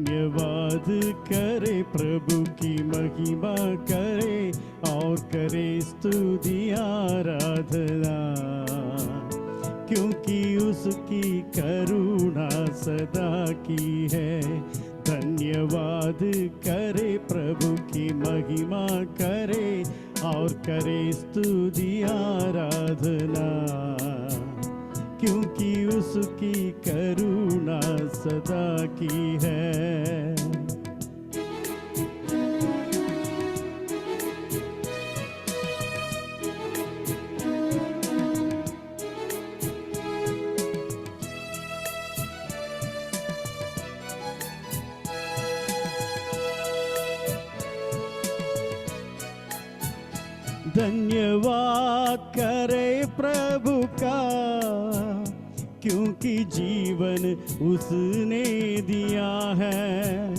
धन्यवाद करे, प्रभु की महिमा करे और करे स्तुति आराधना, क्योंकि उसकी करुणा सदा की है। धन्यवाद करे, प्रभु की महिमा करे और करे स्तुति आराधना, क्योंकि उसकी करुणा सदा की है। धन्यवाद करे प्रभु का, क्योंकि जीवन उसने दिया है।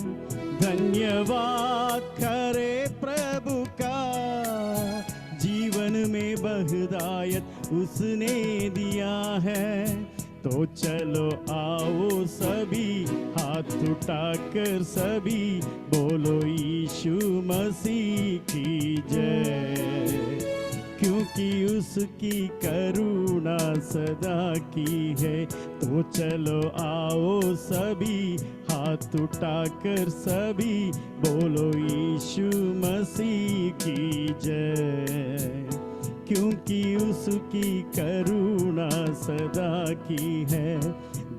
धन्यवाद करे प्रभु का, जीवन में बहदायत उसने दिया है। तो चलो आओ सभी हाथ उठाकर सभी बोलो यीशु मसीह की जय, क्योंकि उसकी करुणा सदा की है। तो चलो आओ सभी हाथ उठाकर सभी बोलो यीशु मसीह की जय, क्योंकि उसकी करुणा सदा की है।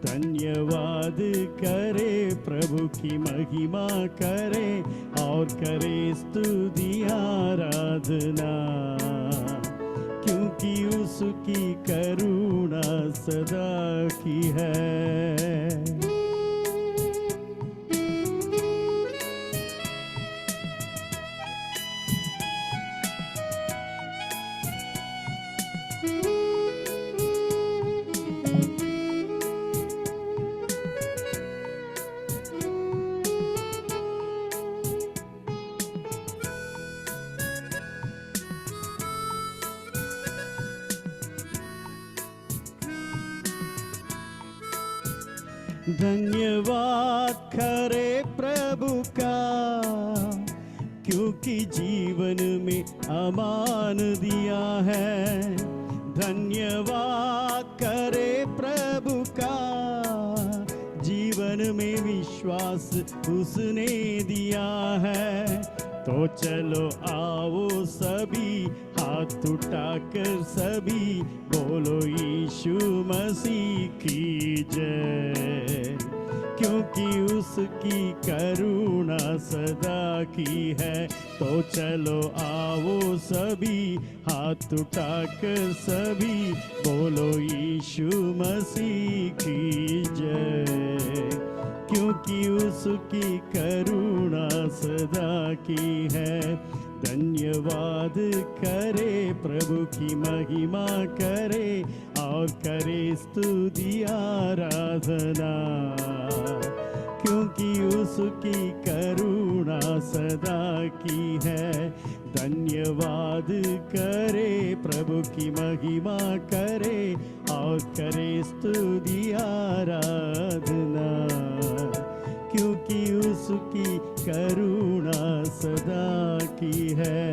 धन्यवाद करे, प्रभु की महिमा करे और करे स्तुति आराधना, क्योंकि उसकी करुणा सदा की है। धन्यवाद करे प्रभु का, क्योंकि जीवन में अमान दिया है। धन्यवाद करे प्रभु का, जीवन में विश्वास उसने दिया है। तो चलो आओ सभी हाथ उठाकर सभी बोलो यीशु मसीह की जय, क्योंकि उसकी करुणा सदा की है। तो चलो आओ सभी हाथ उठाकर सभी बोलो यीशु मसीह की जय, क्योंकि उसकी करुणा सदा की है। धन्यवाद करे, प्रभु की महिमा करे और करे स्तुति आराधना, क्योंकि उसकी करुणा सदा की है। धन्यवाद करे, प्रभु की महिमा करे और करे स्तुति आराधना, क्योंकि उसकी करुणा सदा की है।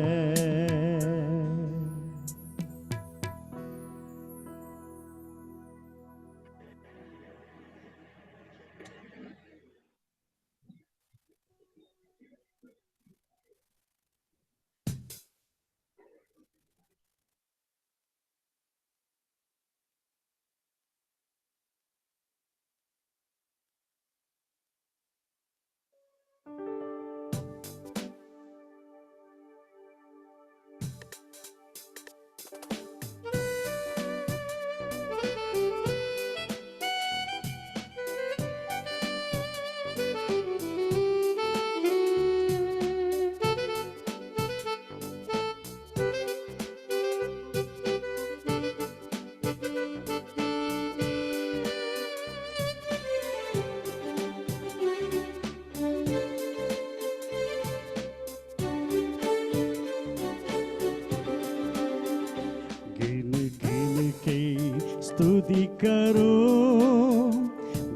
स्तुति करूं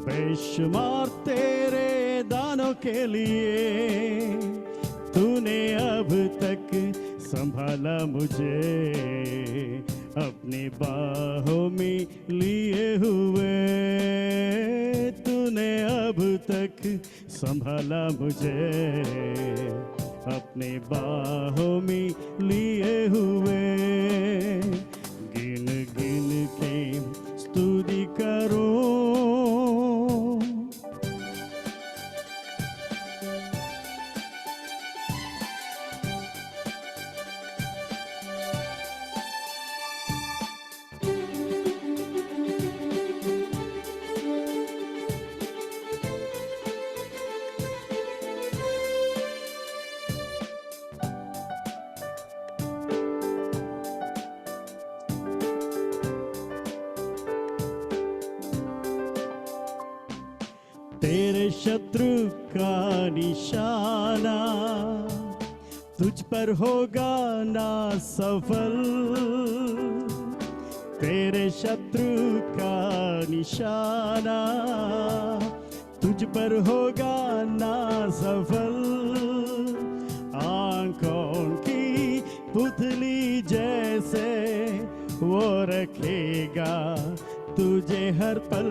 बेशुमार तेरे दानों के लिए। तूने अब तक संभाला मुझे अपनी बाहों में लिए हुए। तूने अब तक संभाला मुझे अपनी बाहों में लिए हुए। गिन गिन के स्तुति करो। तेरे शत्रु का निशाना तुझ पर होगा ना सफल। तेरे शत्रु का निशाना तुझ पर होगा ना सफल। आंखों की पुतली जैसे वो रखेगा तुझे हर पल।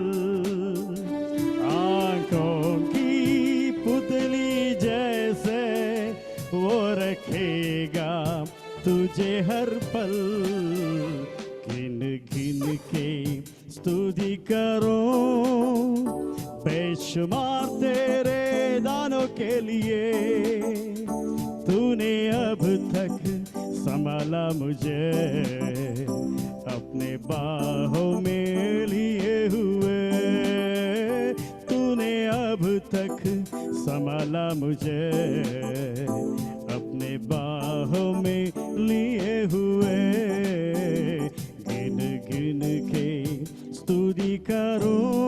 आंखों की पुतली जैसे वो रखेगा तुझे हर पल। गिन गिन के स्तुति करो। बेशुमार तेरे दानों के लिए। तूने अब तक संभाला मुझे अपने बाहों में लिए हुए। तूने अब तक संभाला मुझे अपने बाहों में लिए हुए। गिन गिन के स्तुति करो।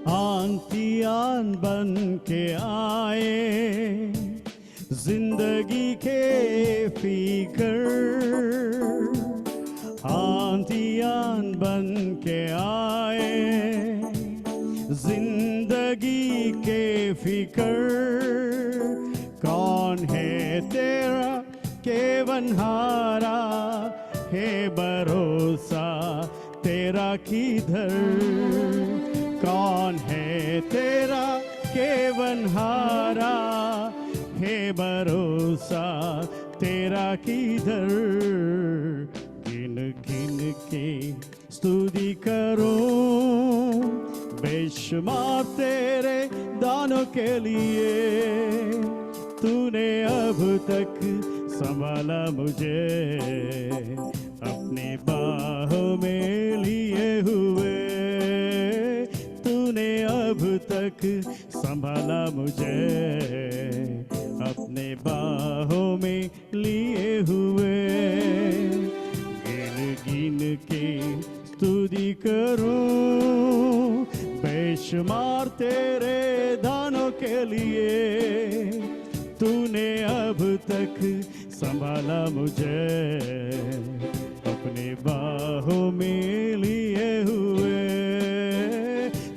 आंतियान बन के आए जिंदगी के फिकर। आंतियान बन के आए जिंदगी के फिकर। कौन है तेरा केवनहारा है भरोसा तेरा किधर। कौन है तेरा केवनहारा है भरोसा तेरा किधर। गिन गिन के स्तुति करो। बेशुमार तेरे दानों के लिए। तूने अब तक संभाला मुझे अपने बाहों में लिए हुए। तूने अब तक संभाला मुझे अपने बाहों में लिए हुए। गिन गिन के स्तुति करो। बेशुमार तेरे दानों के लिए। तूने अब तक संभाला मुझे अपने बाहों में लिए हुए।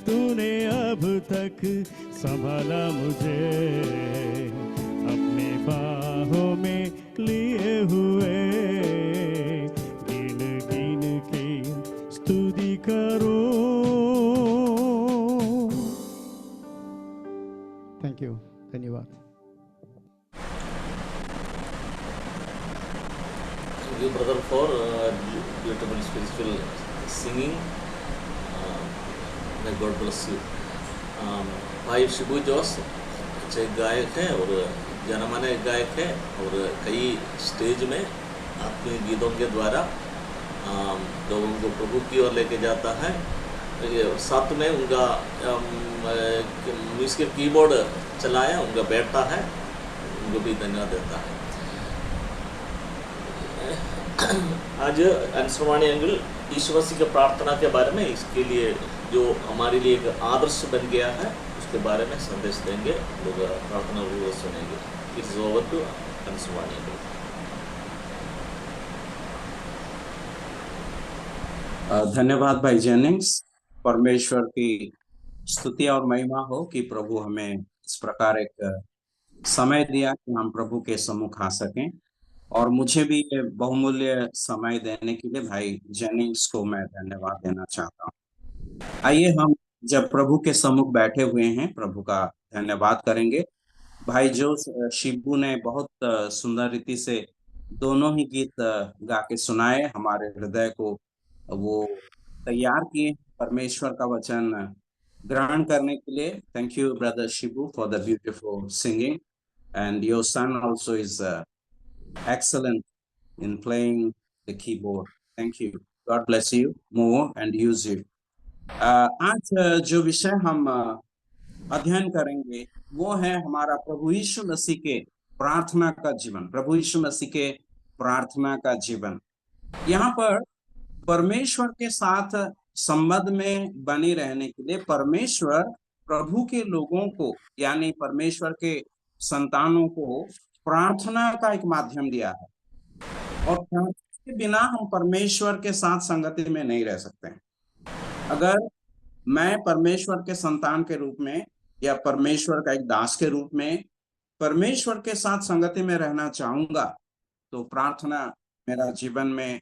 तूने अब तक संभाला मुझे अपने बाहों में लिए हुए। गिन गिन के स्तुति करो। Thank you. धन्यवाद। Thank you, brother, for beautiful spiritual singing. May God bless you. भाई शिबू जोश अच्छे गायक हैं और जाने-माने गायक हैं और कई स्टेज में अपने गीतों के द्वारा लोगों को प्रभु की ओर लेके जाता है साथ में उनका म्यूजिक कीबोर्ड चलाया, उनका बेटा है, उनको भी धन्यवाद देता है। आज अंशुवाणी अंकल यीशु मसीह की प्रार्थना के बारे में, इसके लिए जो हमारे लिए एक आदर्श बन गया है, उसके बारे में संदेश देंगे। लोग प्रार्थना वो सुनेंगे। It's over to Anshuvani uncle. धन्यवाद भाई जेनिंग्स। परमेश्वर की स्तुति और महिमा हो कि प्रभु हमें इस प्रकार एक समय दिया कि हम प्रभु के सम्मुख आ सकें, और मुझे भी ये बहुमूल्य समय देने के लिए भाई जेनिंग्स को मैं धन्यवाद देना चाहता हूँ। आइए हम जब प्रभु के सम्मुख बैठे हुए हैं, प्रभु का धन्यवाद करेंगे। भाई जो शिबू ने बहुत सुंदर रीति से दोनों ही गीत गा के सुनाए, हमारे हृदय को वो तैयार किए परमेश्वर का वचन ग्रहण करने के लिए। Thank you brother Shibu for the beautiful singing, and your son also is excellent in playing the keyboard. Thank you. God bless you more and use you. आज जो विषय हम अध्ययन करेंगे वो है हमारा प्रभु यीशु मसीह के प्रार्थना का जीवन। प्रभु यीशु मसीह के प्रार्थना का जीवन, यहाँ पर परमेश्वर के साथ संबंध में बने रहने के लिए परमेश्वर प्रभु के लोगों को, यानी परमेश्वर के संतानों को प्रार्थना का एक माध्यम दिया है, और प्रार्थना के बिना हम परमेश्वर के साथ संगति में नहीं रह सकते हैं। अगर मैं परमेश्वर के संतान के रूप में या परमेश्वर का एक दास के रूप में परमेश्वर के साथ संगति में रहना चाहूंगा, तो प्रार्थना मेरा जीवन में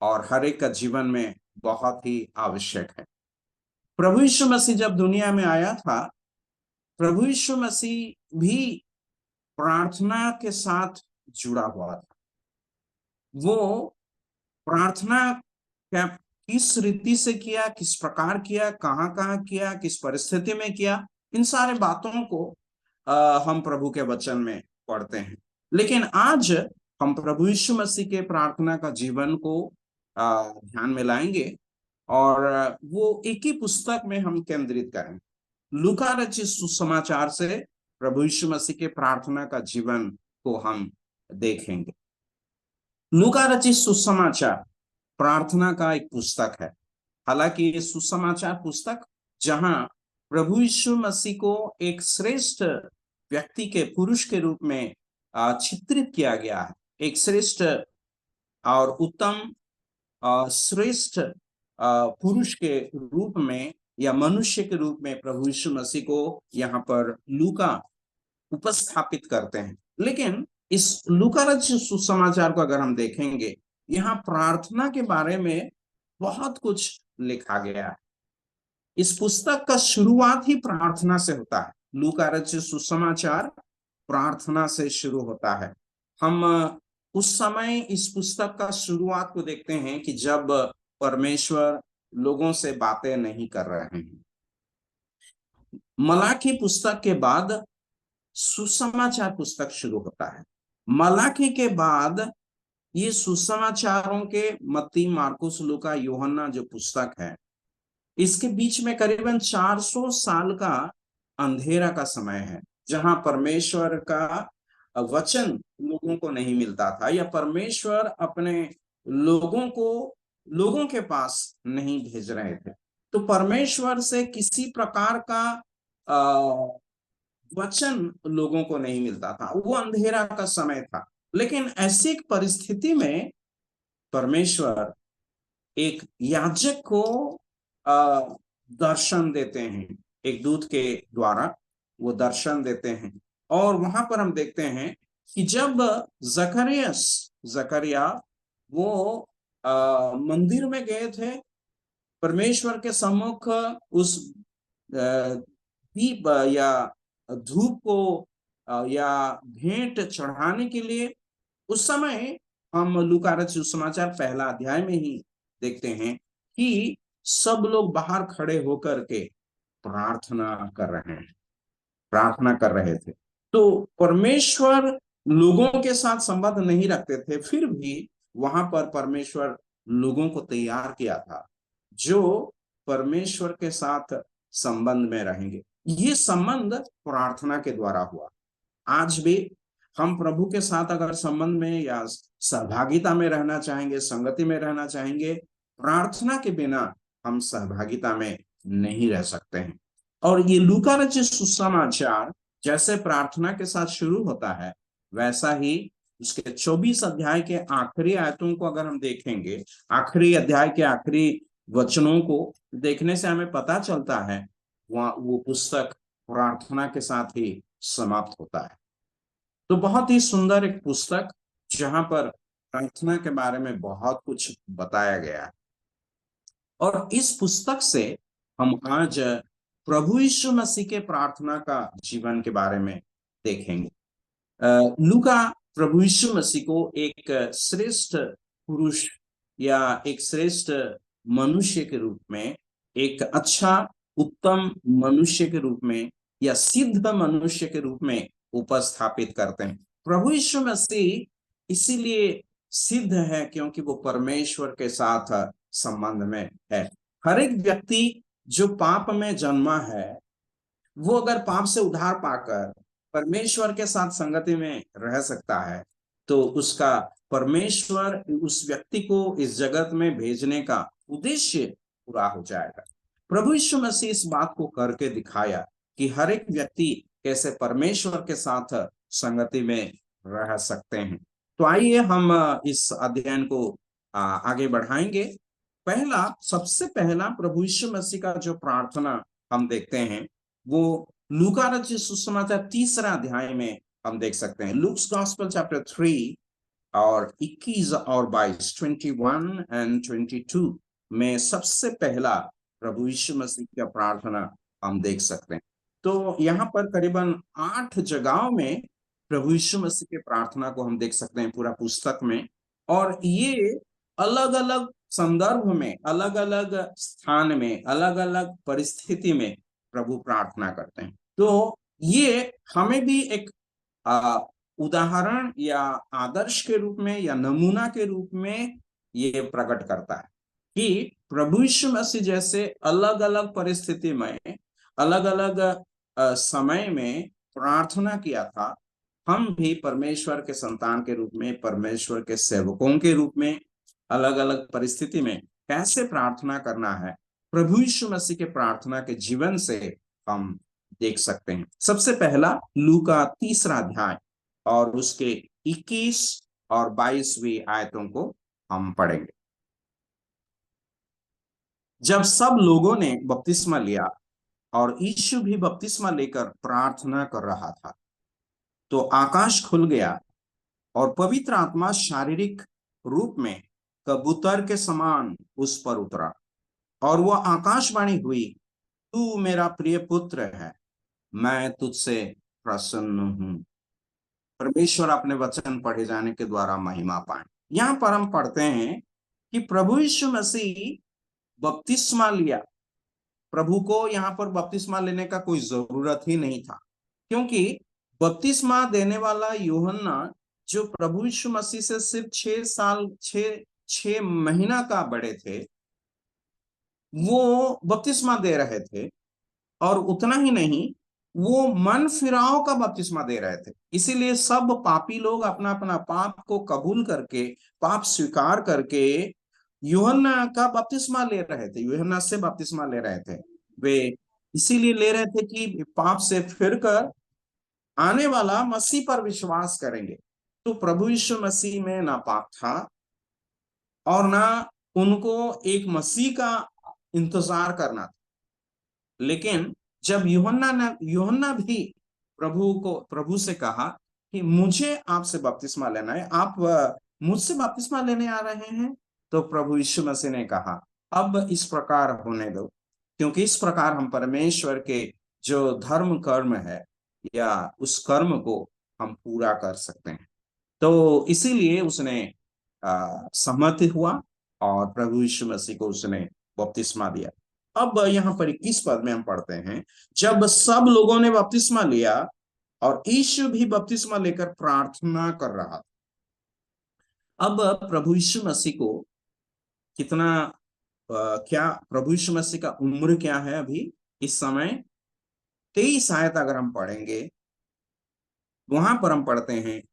और हर एक का जीवन में बहुत ही आवश्यक है। प्रभु यीशु मसीह जब दुनिया में आया था, प्रभु यीशु मसीह भी प्रार्थना के साथ जुड़ा हुआ था। वो प्रार्थना क्या किस रीति से किया, किस प्रकार किया, कहाँ किया, किस परिस्थिति में किया, इन सारे बातों को हम प्रभु के वचन में पढ़ते हैं। लेकिन आज हम प्रभु यीशु मसीह के प्रार्थना का जीवन को ध्यान में लाएंगे, और वो एक ही पुस्तक में हम केंद्रित करेंगे। लूका रचित सुसमाचार से प्रभु यीशु मसीह के प्रार्थना का जीवन को हम देखेंगे। लूका रचित सुसमाचार प्रार्थना का एक पुस्तक है। हालांकि ये सुसमाचार पुस्तक जहां प्रभु यीशु मसीह को एक श्रेष्ठ व्यक्ति के, पुरुष के रूप में चित्रित किया गया है, एक श्रेष्ठ और उत्तम श्रेष्ठ पुरुष के रूप में या मनुष्य के रूप में प्रभु यीशु मसीह को यहाँ पर लूका उपस्थापित करते हैं। लेकिन इस लूका रचित सुसमाचार को अगर हम देखेंगे, यहाँ प्रार्थना के बारे में बहुत कुछ लिखा गया है। इस पुस्तक का शुरुआत ही प्रार्थना से होता है। लूका रचित सुसमाचार प्रार्थना से शुरू होता है। हम उस समय इस पुस्तक का शुरुआत को देखते हैं कि जब परमेश्वर लोगों से बातें नहीं कर रहे हैं। मलाकी पुस्तक के बाद सुसमाचार पुस्तक शुरू होता है। मलाकी के बाद ये सुसमाचारों के मत्ती, मार्कुस, लूका, यूहन्ना जो पुस्तक है, इसके बीच में करीबन 400 साल का अंधेरा का समय है, जहां परमेश्वर का वचन लोगों को नहीं मिलता था, या परमेश्वर अपने लोगों को लोगों के पास नहीं भेज रहे थे। तो परमेश्वर से किसी प्रकार का वचन लोगों को नहीं मिलता था। वो अंधेरा का समय था। लेकिन ऐसी एक परिस्थिति में परमेश्वर एक याजक को दर्शन देते हैं, एक दूत के द्वारा वो दर्शन देते हैं। और वहां पर हम देखते हैं कि जब जकरिया वो मंदिर में गए थे, परमेश्वर के सम्मुख उस दीप या धूप को या भेंट चढ़ाने के लिए, उस समय हम लूका रचित सुसमाचार पहला अध्याय में ही देखते हैं कि सब लोग बाहर खड़े होकर के प्रार्थना कर रहे थे। तो परमेश्वर लोगों के साथ संबंध नहीं रखते थे, फिर भी वहां पर परमेश्वर लोगों को तैयार किया था जो परमेश्वर के साथ संबंध में रहेंगे। ये संबंध प्रार्थना के द्वारा हुआ। आज भी हम प्रभु के साथ अगर संबंध में या सहभागिता में रहना चाहेंगे, संगति में रहना चाहेंगे, प्रार्थना के बिना हम सहभागिता में नहीं रह सकते हैं। और ये लूका रचित सुसमाचार जैसे प्रार्थना के साथ शुरू होता है, वैसा ही उसके 24 अध्याय के आखिरी आयतों को अगर हम देखेंगे, आखिरी अध्याय के आखिरी वचनों को देखने से हमें पता चलता है वहां वो पुस्तक प्रार्थना के साथ ही समाप्त होता है। तो बहुत ही सुंदर एक पुस्तक जहां पर प्रार्थना के बारे में बहुत कुछ बताया गया है। और इस पुस्तक से हम आज प्रभु यीशु मसीह के प्रार्थना का जीवन के बारे में देखेंगे। लूका प्रभु यीशु मसीह को एक श्रेष्ठ पुरुष या एक श्रेष्ठ मनुष्य के रूप में, एक अच्छा उत्तम मनुष्य के रूप में या सिद्ध मनुष्य के रूप में उपस्थापित करते हैं। प्रभु यीशु मसीह इसीलिए सिद्ध है क्योंकि वो परमेश्वर के साथ संबंध में है। हर एक व्यक्ति जो पाप में जन्मा है, वो अगर पाप से उद्धार पाकर परमेश्वर के साथ संगति में रह सकता है, तो उसका परमेश्वर उस व्यक्ति को इस जगत में भेजने का उद्देश्य पूरा हो जाएगा। प्रभु यीशु मसीह इस बात को करके दिखाया कि हर एक व्यक्ति कैसे परमेश्वर के साथ संगति में रह सकते हैं। तो आइए हम इस अध्ययन को आगे बढ़ाएंगे। सबसे पहला प्रभु यीशु मसीह का जो प्रार्थना हम देखते हैं वो लूका रचित सुसमाचार 3 अध्याय में हम देख सकते हैं। लुक्स गॉस्पेल चैप्टर 3 और 21 और 22, 21 एंड 22 में सबसे पहला प्रभु यीशु मसीह का प्रार्थना हम देख सकते हैं। तो यहाँ पर करीबन 8 जगहों में प्रभु यीशु मसीह के प्रार्थना को हम देख सकते हैं पूरा पुस्तक में। और ये अलग अलग संदर्भ में, अलग अलग स्थान में, अलग अलग परिस्थिति में प्रभु प्रार्थना करते हैं। तो ये हमें भी एक उदाहरण या आदर्श के रूप में या नमूना के रूप में ये प्रकट करता है कि प्रभु यीशु मसीह जैसे अलग अलग परिस्थिति में, अलग अलग समय में प्रार्थना किया था, हम भी परमेश्वर के संतान के रूप में, परमेश्वर के सेवकों के रूप में अलग अलग परिस्थिति में कैसे प्रार्थना करना है, प्रभु यीशु मसीह के प्रार्थना के जीवन से हम देख सकते हैं। सबसे पहला लूका 3 अध्याय और उसके 21 और 22वीं आयतों को हम पढ़ेंगे। जब सब लोगों ने बपतिस्मा लिया और यीशु भी बपतिस्मा लेकर प्रार्थना कर रहा था, तो आकाश खुल गया और पवित्र आत्मा शारीरिक रूप में कबूतर के समान उस पर उतरा और वह आकाशवाणी हुई, तू मेरा प्रिय पुत्र है, मैं तुझसे प्रसन्न हूं। परमेश्वर अपने वचन पढ़े जाने के द्वारा महिमा पाए। यहाँ पर हम पढ़ते हैं कि प्रभु यीशु मसीह बपतिस्मा लिया। प्रभु को यहाँ पर बपतिस्मा लेने का कोई जरूरत ही नहीं था, क्योंकि बपतिस्मा देने वाला यूहन्ना जो प्रभु यीशु मसीह से सिर्फ 6 महीना का बड़े थे, वो बपतिस्मा दे रहे थे। और उतना ही नहीं, वो मन फिराव का बपतिस्मा दे रहे थे। इसीलिए सब पापी लोग अपना अपना पाप को कबूल करके, पाप स्वीकार करके यूहन्ना का बपतिस्मा ले रहे थे, यूहन्ना से बपतिस्मा ले रहे थे। वे इसीलिए ले रहे थे कि पाप से फिरकर आने वाला मसीह पर विश्वास करेंगे। तो प्रभु यीशु मसीह में ना पाप था और ना उनको एक मसीह का इंतजार करना था। लेकिन जब यूहन्ना भी प्रभु से कहा कि मुझे आपसे बपतिस्मा लेना है, आप मुझसे बपतिस्मा लेने आ रहे हैं, तो प्रभु यीशु मसीह ने कहा अब इस प्रकार होने दो, क्योंकि इस प्रकार हम परमेश्वर के जो धर्म कर्म है या उस कर्म को हम पूरा कर सकते हैं। तो इसीलिए उसने सहमति हुआ और प्रभु यीशु मसीह को उसने बपतिस्मा दिया। अब यहाँ पर 21 पद में हम पढ़ते हैं, जब सब लोगों ने बपतिस्मा लिया और यीशु भी बपतिस्मा लेकर प्रार्थना कर रहा था। अब प्रभु यीशु मसीह को कितना क्या प्रभु यीशु मसीह का उम्र क्या है अभी इस समय? 23 आयत अगर हम पढ़ेंगे, वहां पर हम पढ़ते हैं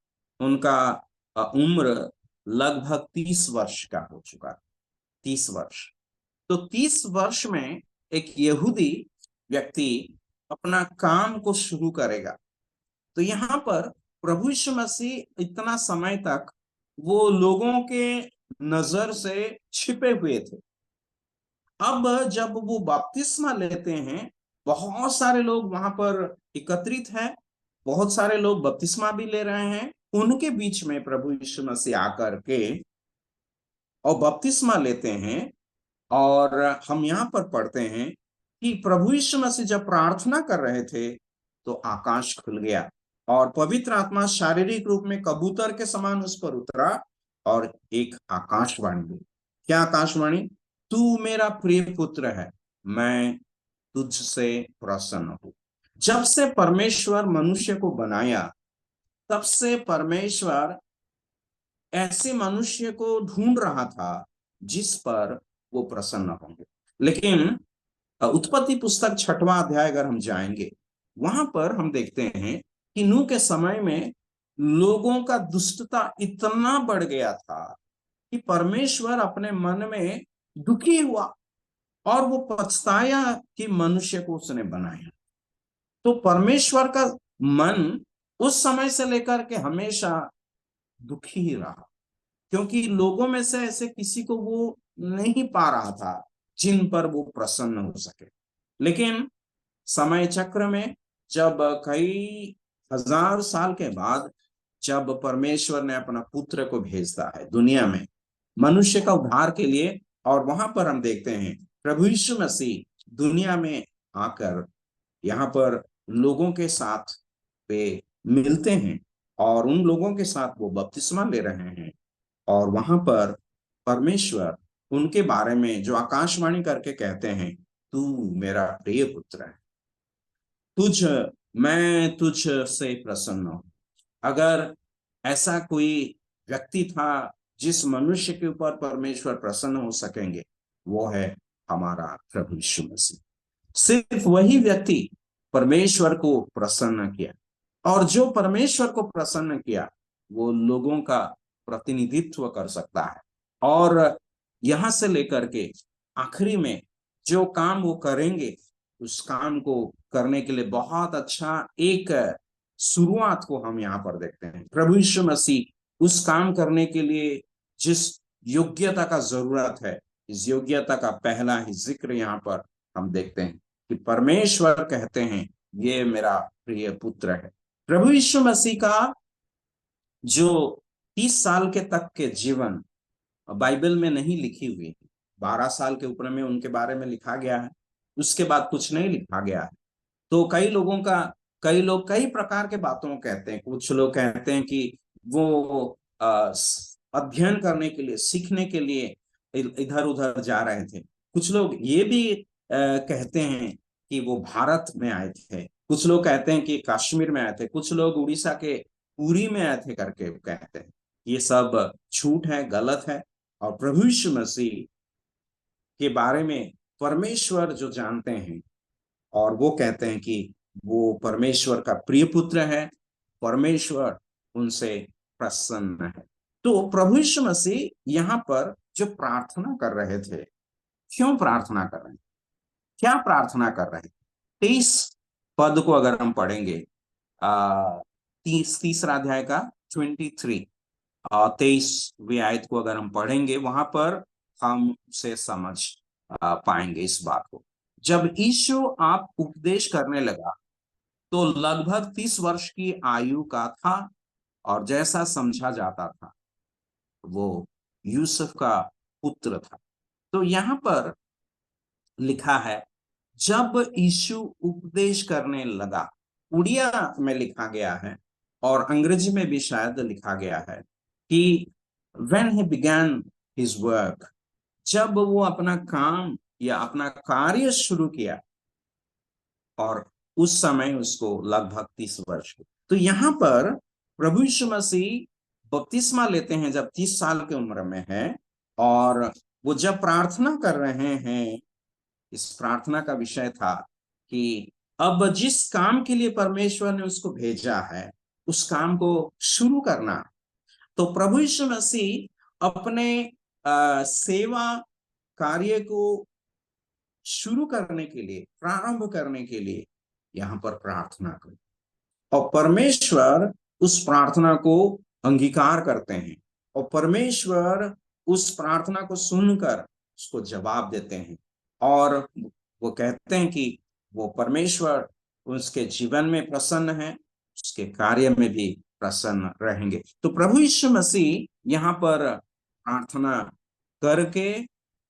उनका उम्र लगभग 30 वर्ष का हो चुका, 30 वर्ष। तो 30 वर्ष में एक यहूदी व्यक्ति अपना काम को शुरू करेगा। तो यहाँ पर प्रभु यीशु मसीह इतना समय तक वो लोगों के नजर से छिपे हुए थे। अब जब वो बपतिस्मा लेते हैं, बहुत सारे लोग वहां पर एकत्रित हैं, बहुत सारे लोग बपतिस्मा भी ले रहे हैं। उनके बीच में प्रभु यीशु मसीह आकर के और बपतिस्मा लेते हैं। और हम यहाँ पर पढ़ते हैं कि प्रभु यीशु मसीह जब प्रार्थना कर रहे थे तो आकाश खुल गया और पवित्र आत्मा शारीरिक रूप में कबूतर के समान उस पर उतरा और एक आकाशवाणी हुई। क्या आकाशवाणी? तू मेरा प्रिय पुत्र है, मैं तुझसे प्रसन्न हूं। जब से परमेश्वर मनुष्य को बनाया, तब से परमेश्वर ऐसे मनुष्य को ढूंढ रहा था जिस पर वो प्रसन्न होंगे। लेकिन उत्पत्ति पुस्तक 6वां अध्याय अगर हम जाएंगे, वहां पर हम देखते हैं कि नूह के समय में लोगों का दुष्टता इतना बढ़ गया था कि परमेश्वर अपने मन में दुखी हुआ और वो पछताया कि मनुष्य को उसने बनाया। तो परमेश्वर का मन उस समय से लेकर के हमेशा दुखी ही रहा, क्योंकि लोगों में से ऐसे किसी को वो नहीं पा रहा था जिन पर वो प्रसन्न हो सके। लेकिन समय चक्र में जब कई हजार साल के बाद जब परमेश्वर ने अपना पुत्र को भेजता है दुनिया में मनुष्य का उद्धार के लिए, और वहां पर हम देखते हैं प्रभु यीशु मसीह दुनिया में आकर यहाँ पर लोगों के साथ वे मिलते हैं और उन लोगों के साथ वो बपतिस्मा ले रहे हैं। और वहां पर परमेश्वर उनके बारे में जो आकाशवाणी करके कहते हैं, तू मेरा प्रिय पुत्र है, मैं तुझ से प्रसन्न हूं। अगर ऐसा कोई व्यक्ति था जिस मनुष्य के ऊपर परमेश्वर प्रसन्न हो सकेंगे, वो है हमारा प्रभु यीशु मसीह। सिर्फ वही व्यक्ति परमेश्वर को प्रसन्न किया, और जो परमेश्वर को प्रसन्न किया वो लोगों का प्रतिनिधित्व कर सकता है। और यहां से लेकर के आखिरी में जो काम वो करेंगे, उस काम को करने के लिए बहुत अच्छा एक शुरुआत को हम यहाँ पर देखते हैं। प्रभु यीशु मसीह उस काम करने के लिए जिस योग्यता का जरूरत है, इस योग्यता का पहला ही जिक्र यहाँ पर हम देखते हैं कि परमेश्वर कहते हैं ये मेरा प्रिय पुत्र है। प्रभु यीशु मसीह का जो 30 साल के तक के जीवन बाइबल में नहीं लिखी हुई है, 12 साल के ऊपर में उनके बारे में लिखा गया है, उसके बाद कुछ नहीं लिखा गया है। तो कई लोग कई प्रकार के बातों को कहते हैं। कुछ लोग कहते हैं कि वो अध्ययन करने के लिए, सीखने के लिए इधर उधर जा रहे थे। कुछ लोग ये भी कहते हैं कि वो भारत में आए थे। कुछ लोग कहते हैं कि कश्मीर में आए थे। कुछ लोग उड़ीसा के पुरी में आए थे करके कहते हैं। ये सब झूठ है, गलत है। और प्रभु यीशु मसीह के बारे में परमेश्वर जो जानते हैं और वो कहते हैं कि वो परमेश्वर का प्रिय पुत्र है, परमेश्वर उनसे प्रसन्न है। तो प्रभु यीशु मसीह यहाँ पर जो प्रार्थना कर रहे थे, क्यों प्रार्थना कर रहे हैं, क्या प्रार्थना कर रहे हैं? 23 पद को अगर हम पढ़ेंगे, 30 अध्याय का 23वीं आयत को अगर हम पढ़ेंगे, वहां पर हम से समझ पाएंगे इस बात को। जब यीशु आप उपदेश करने लगा तो लगभग 30 वर्ष की आयु का था, और जैसा समझा जाता था वो यूसुफ का पुत्र था। तो यहाँ पर लिखा है जब यीशु उपदेश करने लगा, उड़िया में लिखा गया है और अंग्रेजी में भी शायद लिखा गया है कि when he began his work, जब वो अपना काम या अपना कार्य शुरू किया, और उस समय उसको लगभग 30 वर्ष। तो यहाँ पर प्रभु यीशु मसीह बपतिस्मा लेते हैं जब 30 साल की उम्र में है, और वो जब प्रार्थना कर रहे हैं, इस प्रार्थना का विषय था कि अब जिस काम के लिए परमेश्वर ने उसको भेजा है उस काम को शुरू करना। तो प्रभु यीशु मसीह अपने सेवा कार्य को शुरू करने के लिए, प्रारंभ करने के लिए यहाँ पर प्रार्थना करें, और परमेश्वर उस प्रार्थना को अंगीकार करते हैं, और परमेश्वर उस प्रार्थना को सुनकर उसको जवाब देते हैं, और वो कहते हैं कि वो परमेश्वर उसके जीवन में प्रसन्न है, उसके कार्य में भी प्रसन्न रहेंगे। तो प्रभु यीशु मसीह यहाँ पर प्रार्थना करके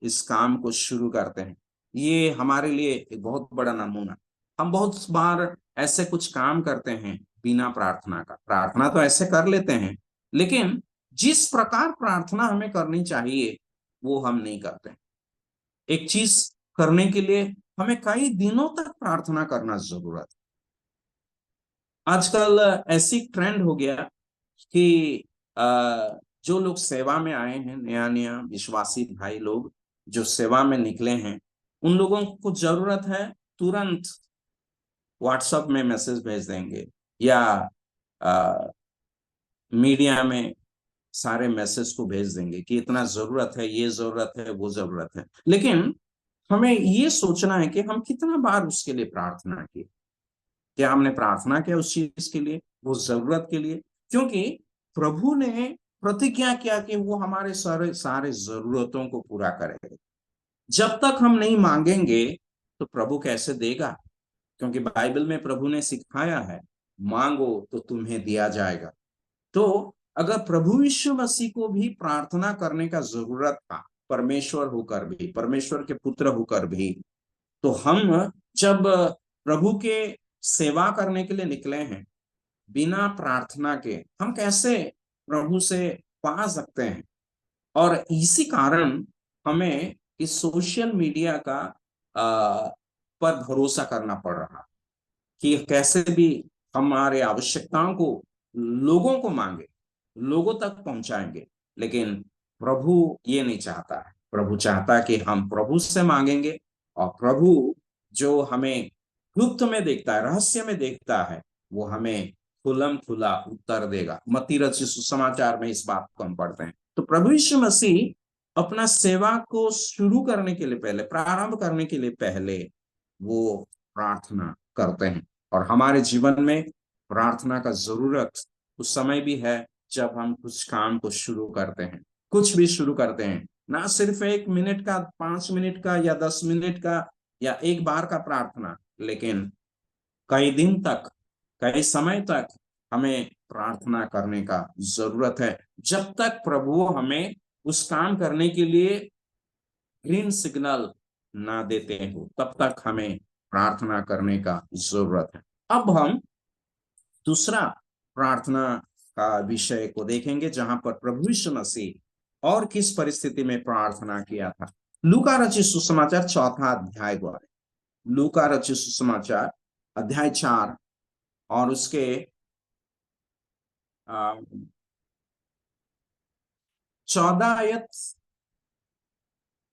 इस काम को शुरू करते हैं। ये हमारे लिए एक बहुत बड़ा नमूना। हम बहुत बार ऐसे कुछ काम करते हैं बिना प्रार्थना का। प्रार्थना तो ऐसे कर लेते हैं, लेकिन जिस प्रकार प्रार्थना हमें करनी चाहिए वो हम नहीं करते। एक चीज करने के लिए हमें कई दिनों तक प्रार्थना करना जरूरत है। आजकल ऐसी ट्रेंड हो गया कि जो लोग सेवा में आए हैं, नया नया विश्वासी भाई लोग जो सेवा में निकले हैं, उन लोगों को जरूरत है तुरंत व्हाट्सएप में मैसेज भेज देंगे या मीडिया में सारे मैसेज को भेज देंगे कि इतना जरूरत है, ये जरूरत है, वो जरूरत है। लेकिन हमें ये सोचना है कि हम कितना बार उसके लिए प्रार्थना की, क्या हमने प्रार्थना किया उस चीज के लिए, वो जरूरत के लिए। क्योंकि प्रभु ने प्रतिज्ञा किया कि वो हमारे सारे सारे जरूरतों को पूरा करेगा। जब तक हम नहीं मांगेंगे तो प्रभु कैसे देगा? क्योंकि बाइबल में प्रभु ने सिखाया है, मांगो तो तुम्हें दिया जाएगा। तो अगर प्रभु यीशु मसीह को भी प्रार्थना करने का जरूरत था, परमेश्वर होकर भी, परमेश्वर के पुत्र होकर भी, तो हम जब प्रभु के सेवा करने के लिए निकले हैं बिना प्रार्थना के, हम कैसे प्रभु से पा सकते हैं? और इसी कारण हमें इस सोशल मीडिया का पर भरोसा करना पड़ रहा कि कैसे भी हमारे आवश्यकताओं को लोगों को मांगे, लोगों तक पहुंचाएंगे। लेकिन प्रभु ये नहीं चाहता है। प्रभु चाहता है कि हम प्रभु से मांगेंगे, और प्रभु जो हमें गुप्त में देखता है, रहस्य में देखता है, वो हमें खुलम खुला उत्तर देगा। मत्ती रचित सुसमाचार में इस बात को हम पढ़ते हैं। तो प्रभु यीशु मसीह अपना सेवा को शुरू करने के लिए पहले, प्रारंभ करने के लिए पहले वो प्रार्थना करते हैं। और हमारे जीवन में प्रार्थना का जरूरत उस समय भी है जब हम कुछ काम को शुरू करते हैं, कुछ भी शुरू करते हैं। ना सिर्फ 1 मिनट का, 5 मिनट का, या 10 मिनट का, या एक बार का प्रार्थना, लेकिन कई दिन तक, कई समय तक हमें प्रार्थना करने का जरूरत है। जब तक प्रभु हमें उस काम करने के लिए ग्रीन सिग्नल ना देते हो, तब तक हमें प्रार्थना करने का जरूरत है। अब हम दूसरा प्रार्थना का विषय को देखेंगे, जहां पर प्रभु यीशु मसीह और किस परिस्थिति में प्रार्थना किया था। लूका रचित सुसमाचार 4 अध्याय द्वारा, लूका रचित सुसमाचार अध्याय 4 और उसके 14 आयत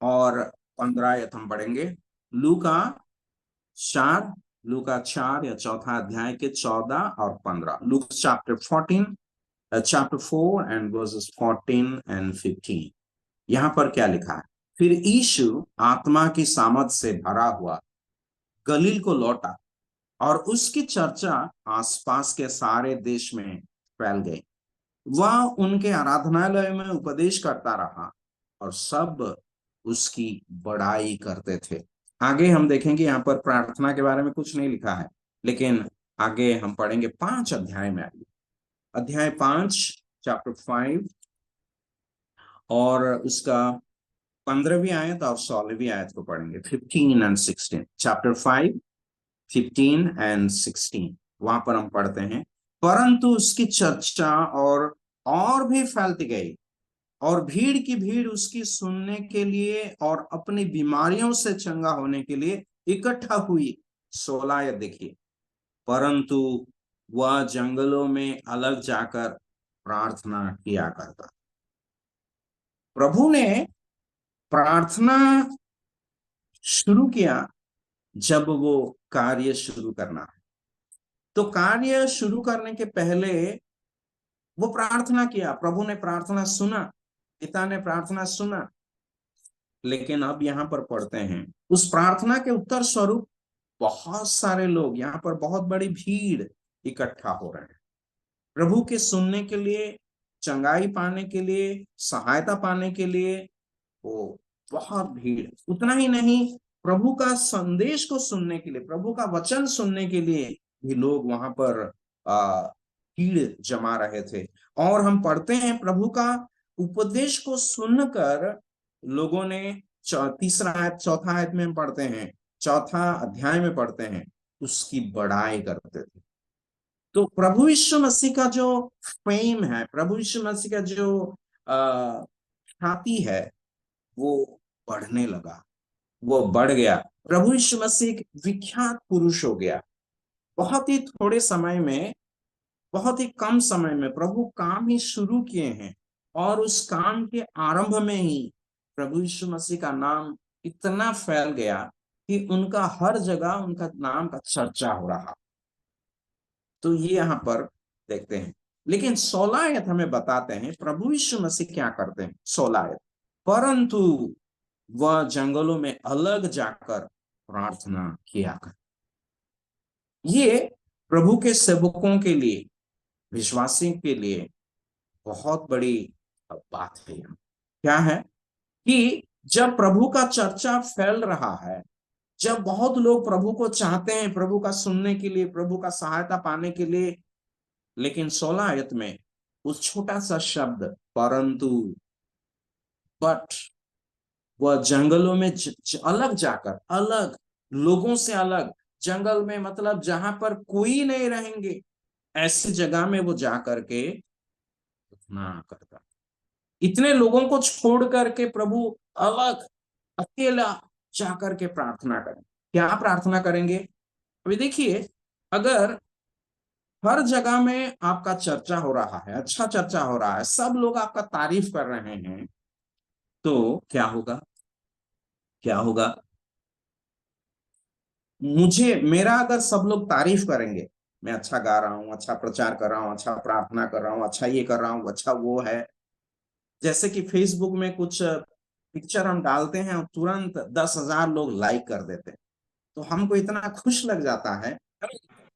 और 15 आयत हम पढ़ेंगे। लूका 4 या चौथा अध्याय के 14 और 15। Luke chapter 4 and verses 14 and 15। यहाँ पर क्या लिखा है? फिर यीशु आत्मा की सामर्थ से भरा हुआ गलील को लौटा, और उसकी चर्चा आसपास के सारे देश में फैल गई। वह उनके आराधनालय में उपदेश करता रहा, और सब उसकी बड़ाई करते थे। आगे हम देखेंगे, यहाँ पर प्रार्थना के बारे में कुछ नहीं लिखा है, लेकिन आगे हम पढ़ेंगे 5 अध्याय में। अध्याय 5 चैप्टर 5 और उसका 15वीं आयत और 16वीं आयत को पढ़ेंगे। 15 and 16, चैप्टर 5 15 and 16। वहां पर हम पढ़ते हैं, परंतु उसकी चर्चा और भी फैलती गई, और भीड़ की भीड़ उसकी सुनने के लिए और अपनी बीमारियों से चंगा होने के लिए इकट्ठा हुई। 16 आयत देखिए, परंतु वह जंगलों में अलग जाकर प्रार्थना किया करता। प्रभु ने प्रार्थना शुरू किया जब वो कार्य शुरू करना है। तो कार्य शुरू करने के पहले वो प्रार्थना किया, प्रभु ने प्रार्थना सुना, पिता ने प्रार्थना सुना। लेकिन अब यहाँ पर पढ़ते हैं उस प्रार्थना के उत्तर स्वरूप बहुत सारे लोग, यहाँ पर बहुत बड़ी भीड़ इकट्ठा हो रहे हैं प्रभु के सुनने के लिए, चंगाई पाने के लिए, सहायता पाने के लिए। वो बहुत भीड़, उतना ही नहीं, प्रभु का संदेश को सुनने के लिए, प्रभु का वचन सुनने के लिए भी लोग वहां पर भीड़ जमा रहे थे। और हम पढ़ते हैं प्रभु का उपदेश को सुनकर लोगों ने तीसरा आयत, चौथा आयत में हम पढ़ते हैं, चौथा अध्याय में पढ़ते हैं, उसकी बड़ाई करते थे। तो प्रभु यीशु मसीह का जो फेम है, प्रभु यीशु मसीह का जो ख्याति है, वो बढ़ने लगा, वो बढ़ गया। प्रभु यीशु मसीह एक विख्यात पुरुष हो गया। बहुत ही थोड़े समय में, बहुत ही कम समय में प्रभु काम ही शुरू किए हैं, और उस काम के आरंभ में ही प्रभु यीशु मसीह का नाम इतना फैल गया कि उनका हर जगह उनका नाम का चर्चा हो रहा। तो ये यहाँ पर देखते हैं। लेकिन 16 आयत हमें बताते हैं प्रभु यीशु मसीह क्या करते हैं। 16 आयत, परंतु वह जंगलों में अलग जाकर प्रार्थना किया कर। ये प्रभु के सेवकों के लिए, विश्वासियों के लिए बहुत बड़ी बात है। क्या है कि जब प्रभु का चर्चा फैल रहा है, जब बहुत लोग प्रभु को चाहते हैं, प्रभु का सुनने के लिए, प्रभु का सहायता पाने के लिए, लेकिन 16 आयत में उस छोटा सा शब्द परंतु, बट, वह जंगलों में अलग जाकर, अलग लोगों से अलग, जंगल में मतलब जहां पर कोई नहीं रहेंगे, ऐसी जगह में वो जाकर के प्रार्थना करता। इतने लोगों को छोड़ करके प्रभु अलग, अकेला जाकर के प्रार्थना करें। क्या प्रार्थना करेंगे? अभी देखिए, अगर हर जगह में आपका चर्चा हो रहा है, अच्छा चर्चा हो रहा है, सब लोग आपका तारीफ कर रहे हैं, तो क्या होगा? क्या होगा? मेरा अगर सब लोग तारीफ करेंगे, मैं अच्छा गा रहा हूं, अच्छा प्रचार कर रहा हूं, अच्छा प्रार्थना कर रहा हूं, अच्छा ये कर रहा हूं, अच्छा वो है। जैसे कि फेसबुक में कुछ पिक्चर हम डालते हैं और तुरंत 10,000 लोग लाइक कर देते हैं, तो हमको इतना खुश लग जाता है।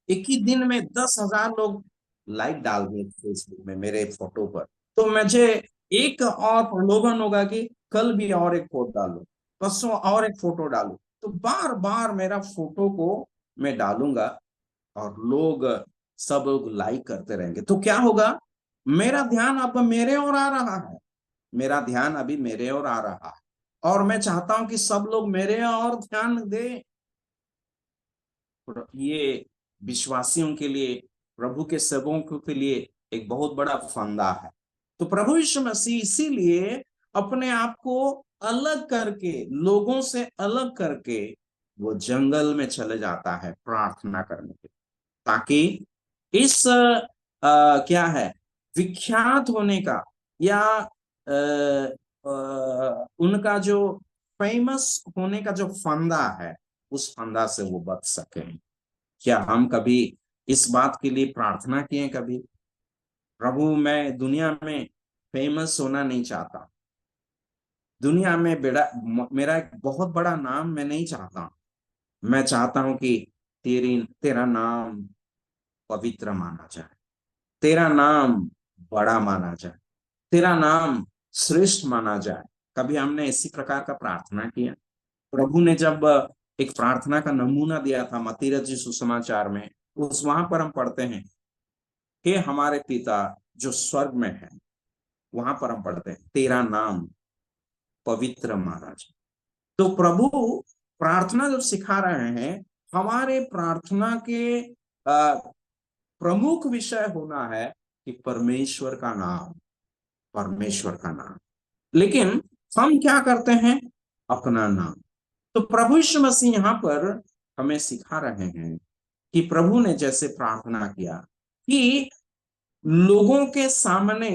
एक ही दिन में 10,000 लोग लाइक डाल दिए फेसबुक में मेरे फोटो पर, तो मुझे एक और प्रलोभन होगा कि कल भी और एक फोटो डालू, परसों और एक फोटो डालू। तो बार बार मेरा फोटो को मैं डालूंगा और लोग, सब लोग लाइक करते रहेंगे। तो क्या होगा? मेरा ध्यान अब मेरे ओर आ रहा है, मेरा ध्यान अभी मेरे ओर आ रहा है, और मैं चाहता हूं कि सब लोग मेरे ओर ध्यान दें। ये विश्वासियों के लिए, प्रभु के सेवकों के लिए एक बहुत बड़ा फंदा है। तो प्रभु यीशु मसीह इसीलिए अपने आप को अलग करके, लोगों से अलग करके, वो जंगल में चले जाता है प्रार्थना करने के, ताकि इस क्या है, विख्यात होने का, या उनका जो फेमस होने का जो फंदा है, उस फंदा से वो बच सके। क्या हम कभी इस बात के लिए प्रार्थना किए? कभी, प्रभु मैं दुनिया में फेमस होना नहीं चाहता, दुनिया में मेरा एक बहुत बड़ा नाम मैं नहीं चाहता, मैं चाहता हूं कि तेरा नाम पवित्र माना जाए, तेरा नाम बड़ा माना जाए, तेरा नाम श्रेष्ठ माना जाए। कभी हमने इसी प्रकार का प्रार्थना किया? प्रभु ने जब एक प्रार्थना का नमूना दिया था मत्ती रचित सुसमाचार में, उस वहां पर हम पढ़ते हैं, हे हमारे पिता जो स्वर्ग में है, वहां पर हम पढ़ते हैं तेरा नाम पवित्र माना जाए। तो प्रभु प्रार्थना जब सिखा रहे हैं, हमारे प्रार्थना के प्रमुख विषय होना है कि परमेश्वर का नाम, परमेश्वर का नाम। लेकिन हम क्या करते हैं? अपना नाम। तो प्रभु यीशु मसीह यहाँ पर हमें सिखा रहे हैं कि प्रभु ने जैसे प्रार्थना किया कि लोगों के सामने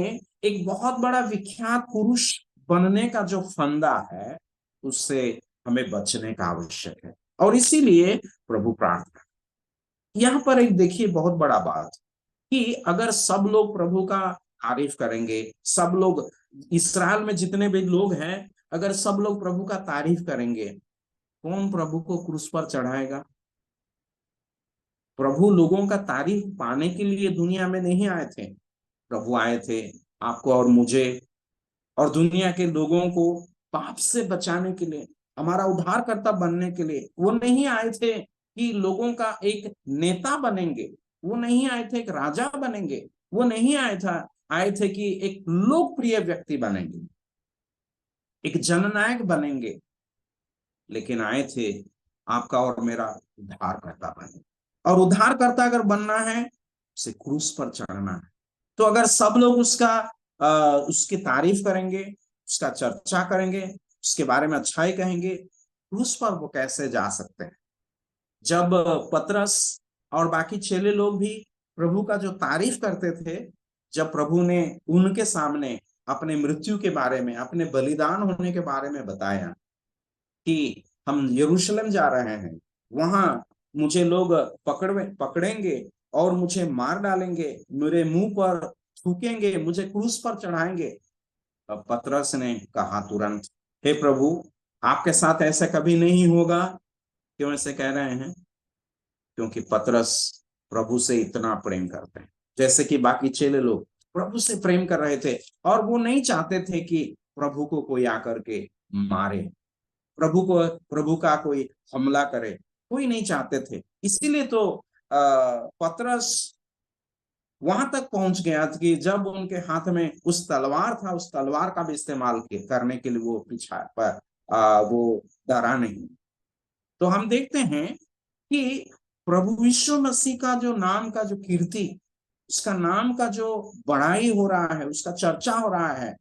एक बहुत बड़ा विख्यात पुरुष बनने का जो फंदा है, उससे हमें बचने का आवश्यक है। और इसीलिए प्रभु प्रार्थना, यहाँ पर एक देखिए बहुत बड़ा बात कि अगर सब लोग प्रभु का तारीफ करेंगे, सब लोग इसराइल में जितने भी लोग हैं, अगर सब लोग प्रभु का तारीफ करेंगे, कौन प्रभु को क्रूस पर चढ़ाएगा? प्रभु लोगों का तारीफ पाने के लिए दुनिया में नहीं आए थे। प्रभु आए थे आपको और मुझे और दुनिया के लोगों को पाप से बचाने के लिए, हमारा उद्धारकर्ता बनने के लिए। वो नहीं आए थे कि लोगों का एक नेता बनेंगे, वो नहीं आए थे एक राजा बनेंगे, वो नहीं आए थे कि एक लोकप्रिय व्यक्ति बनेंगे, एक जननायक बनेंगे, लेकिन आए थे आपका और मेरा उद्धारकर्ता बने। और उद्धारकर्ता अगर बनना है, उसे क्रूस पर चढ़ना है। तो अगर सब लोग उसकी तारीफ करेंगे, उसका चर्चा करेंगे, उसके बारे में अच्छाई कहेंगे, क्रूस पर वो कैसे जा सकते हैं? जब पतरस और बाकी चेले लोग भी प्रभु का जो तारीफ करते थे, जब प्रभु ने उनके सामने अपने मृत्यु के बारे में, अपने बलिदान होने के बारे में बताया कि हम यरूशलेम जा रहे हैं, वहां मुझे लोग पकड़ेंगे और मुझे मार डालेंगे, मेरे मुंह पर थूकेंगे, मुझे क्रूस पर चढ़ाएंगे। अब पतरस ने कहा तुरंत, हे प्रभु, आपके साथ ऐसा कभी नहीं होगा। क्यों ऐसे कह रहे हैं? क्योंकि पतरस प्रभु से इतना प्रेम करते हैं, जैसे कि बाकी चेले लोग प्रभु से प्रेम कर रहे थे, और वो नहीं चाहते थे कि प्रभु को कोई आकर के मारे, प्रभु का कोई हमला करे, कोई नहीं चाहते थे। इसीलिए तो पतरस वहां तक पहुंच गया कि जब उनके हाथ में उस तलवार था, उस तलवार का भी इस्तेमाल करने के लिए वो पीछा पर वो डरा नहीं। तो हम देखते हैं कि प्रभु यीशु मसीह का जो नाम का जो कीर्ति, उसका नाम का जो बड़ाई हो रहा है, उसका चर्चा हो रहा है,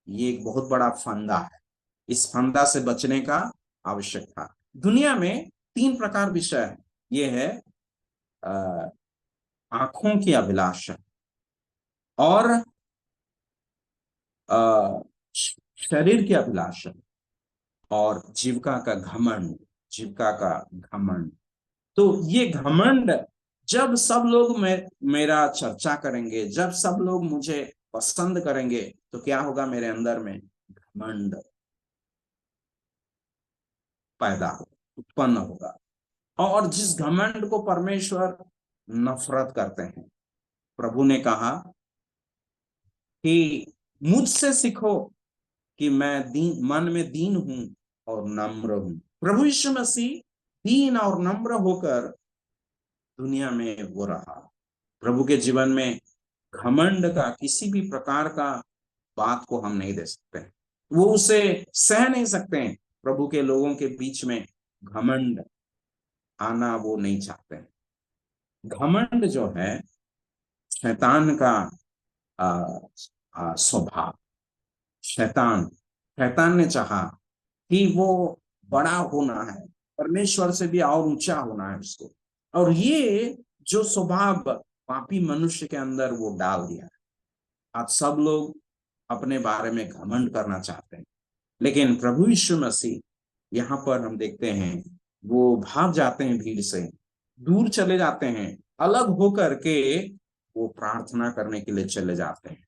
ये एक बहुत बड़ा फंदा है। इस फंदा से बचने का आवश्यक था। दुनिया में 3 प्रकार विषय है। ये है आंखों की अभिलाषा, और शरीर की अभिलाषा, और जीविका का घमंड। तो ये घमंड, जब सब लोग मेरा चर्चा करेंगे, जब सब लोग मुझे पसंद करेंगे, तो क्या होगा? मेरे अंदर में घमंड उत्पन्न होगा। और जिस घमंड को परमेश्वर नफरत करते हैं, प्रभु ने कहा कि मुझसे सीखो कि मैं मन में दीन हूं और नम्र हूं। प्रभु यीशु मसीह दीन और नम्र होकर दुनिया में वो रहा। प्रभु के जीवन में घमंड का किसी भी प्रकार का बात को हम नहीं दे सकते, वो उसे सह नहीं सकते हैं। प्रभु के लोगों के बीच में घमंड आना वो नहीं चाहते। घमंड जो है शैतान का स्वभाव। शैतान ने चाहा कि वो बड़ा होना है, परमेश्वर से भी और ऊंचा होना है उसको, और ये जो स्वभाव पापी मनुष्य के अंदर वो डाल दिया है। आज सब लोग अपने बारे में घमंड करना चाहते हैं, लेकिन प्रभु यीशु मसीह यहाँ पर हम देखते हैं वो भाग जाते हैं, भीड़ से दूर चले जाते हैं, अलग होकर के वो प्रार्थना करने के लिए चले जाते हैं,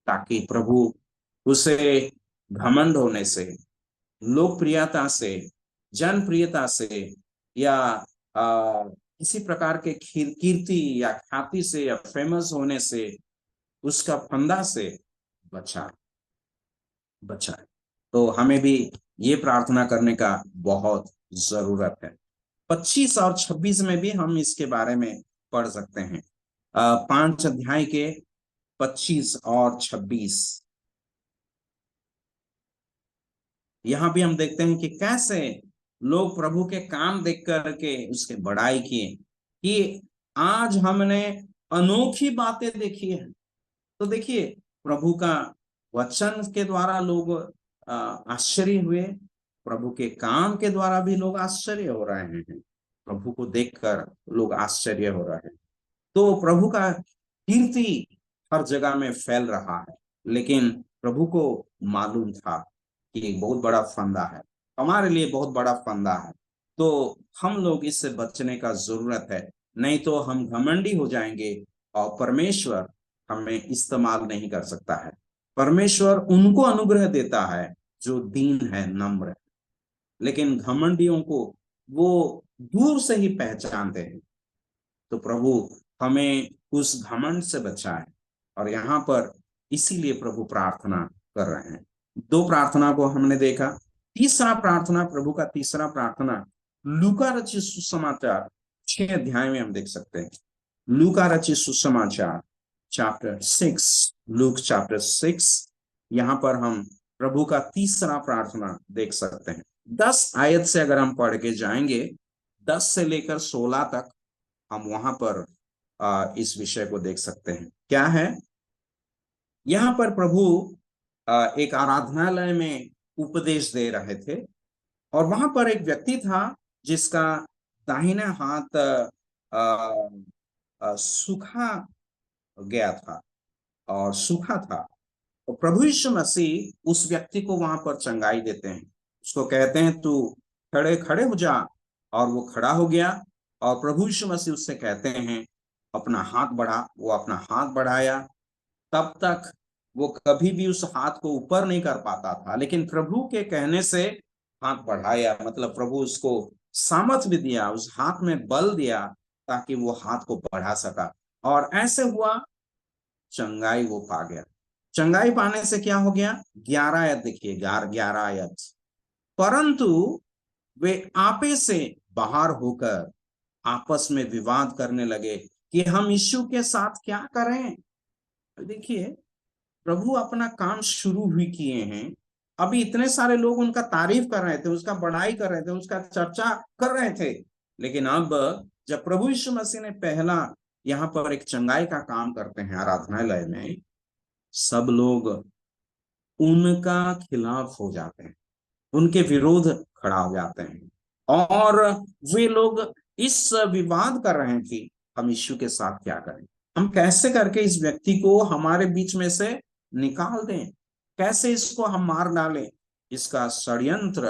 ताकि प्रभु उसे घमंड होने से, लोकप्रियता से, जनप्रियता से, या किसी प्रकार के कीर्ति या ख्याति से या फेमस होने से, उसका फंदा से बचाए। तो हमें भी ये प्रार्थना करने का बहुत जरूरत है। 25 और 26 में भी हम इसके बारे में पढ़ सकते हैं। 5 अध्याय के 25 और 26, यहाँ भी हम देखते हैं कि कैसे लोग प्रभु के काम देख करके उसके बड़ाई किए कि आज हमने अनोखी बातें देखी है। तो देखिए, प्रभु का वचन के द्वारा लोग आश्चर्य हुए, प्रभु के काम के द्वारा भी लोग आश्चर्य हो रहे हैं, प्रभु को देखकर लोग आश्चर्य हो रहे हैं। तो प्रभु का कीर्ति हर जगह में फैल रहा है, लेकिन प्रभु को मालूम था कि एक बहुत बड़ा फंदा है, हमारे लिए बहुत बड़ा फंदा है। तो हम लोग इससे बचने का जरूरत है, नहीं तो हम घमंडी हो जाएंगे और परमेश्वर हमें इस्तेमाल नहीं कर सकता है। परमेश्वर उनको अनुग्रह देता है जो दीन है, नम्र है, लेकिन घमंडियों को वो दूर से ही पहचानते हैं। तो प्रभु हमें उस घमंड से बचाए। और यहाँ पर इसीलिए प्रभु प्रार्थना कर रहे हैं। दो प्रार्थना को हमने देखा। तीसरा प्रार्थना, प्रभु का तीसरा प्रार्थना लूका रचित सुसमाचार 6 अध्याय में हम देख सकते हैं। लूका रचित सुसमाचार चैप्टर 6, लूक चैप्टर 6, यहाँ पर हम प्रभु का तीसरा प्रार्थना देख सकते हैं। 10 आयत से अगर हम पढ़ के जाएंगे, 10 से लेकर 16 तक, हम वहां पर इस विषय को देख सकते हैं। क्या है यहाँ पर? प्रभु एक आराधनालय में उपदेश दे रहे थे और वहां पर एक व्यक्ति था जिसका दाहिना हाथ सूखा गया था और सूखा था। तो प्रभु यीशु मसीह उस व्यक्ति को वहां पर चंगाई देते हैं। उसको कहते हैं तू खड़े खड़े हो जा, और वो खड़ा हो गया। और प्रभु यीशु मसीह उससे कहते हैं अपना हाथ बढ़ा। वो अपना हाथ बढ़ाया। तब तक वो कभी भी उस हाथ को ऊपर नहीं कर पाता था, लेकिन प्रभु के कहने से हाथ बढ़ाया। मतलब प्रभु उसको सामर्थ भी दिया, उस हाथ में बल दिया ताकि वो हाथ को बढ़ा सका। और ऐसे हुआ, चंगाई वो पा गया। चंगाई पाने से क्या हो गया? 11 आयत देखिए, 11 आयत। परंतु वे आपे से बाहर होकर आपस में विवाद करने लगे कि हम यीशु के साथ क्या करें। देखिए, प्रभु अपना काम शुरू ही किए हैं। अभी इतने सारे लोग उनका तारीफ कर रहे थे, उसका बड़ाई कर रहे थे, उसका चर्चा कर रहे थे। लेकिन अब जब प्रभु यीशु मसीह ने पहला यहाँ पर एक चंगाई का काम करते हैं आराधनालय में, सब लोग उनका खिलाफ हो जाते हैं, उनके विरोध खड़ा हो जाते हैं। और वे लोग इस विवाद कर रहे हैं कि हम यीशु के साथ क्या करें, हम कैसे करके इस व्यक्ति को हमारे बीच में से निकाल दें, कैसे इसको हम मार डालें। इसका षड्यंत्र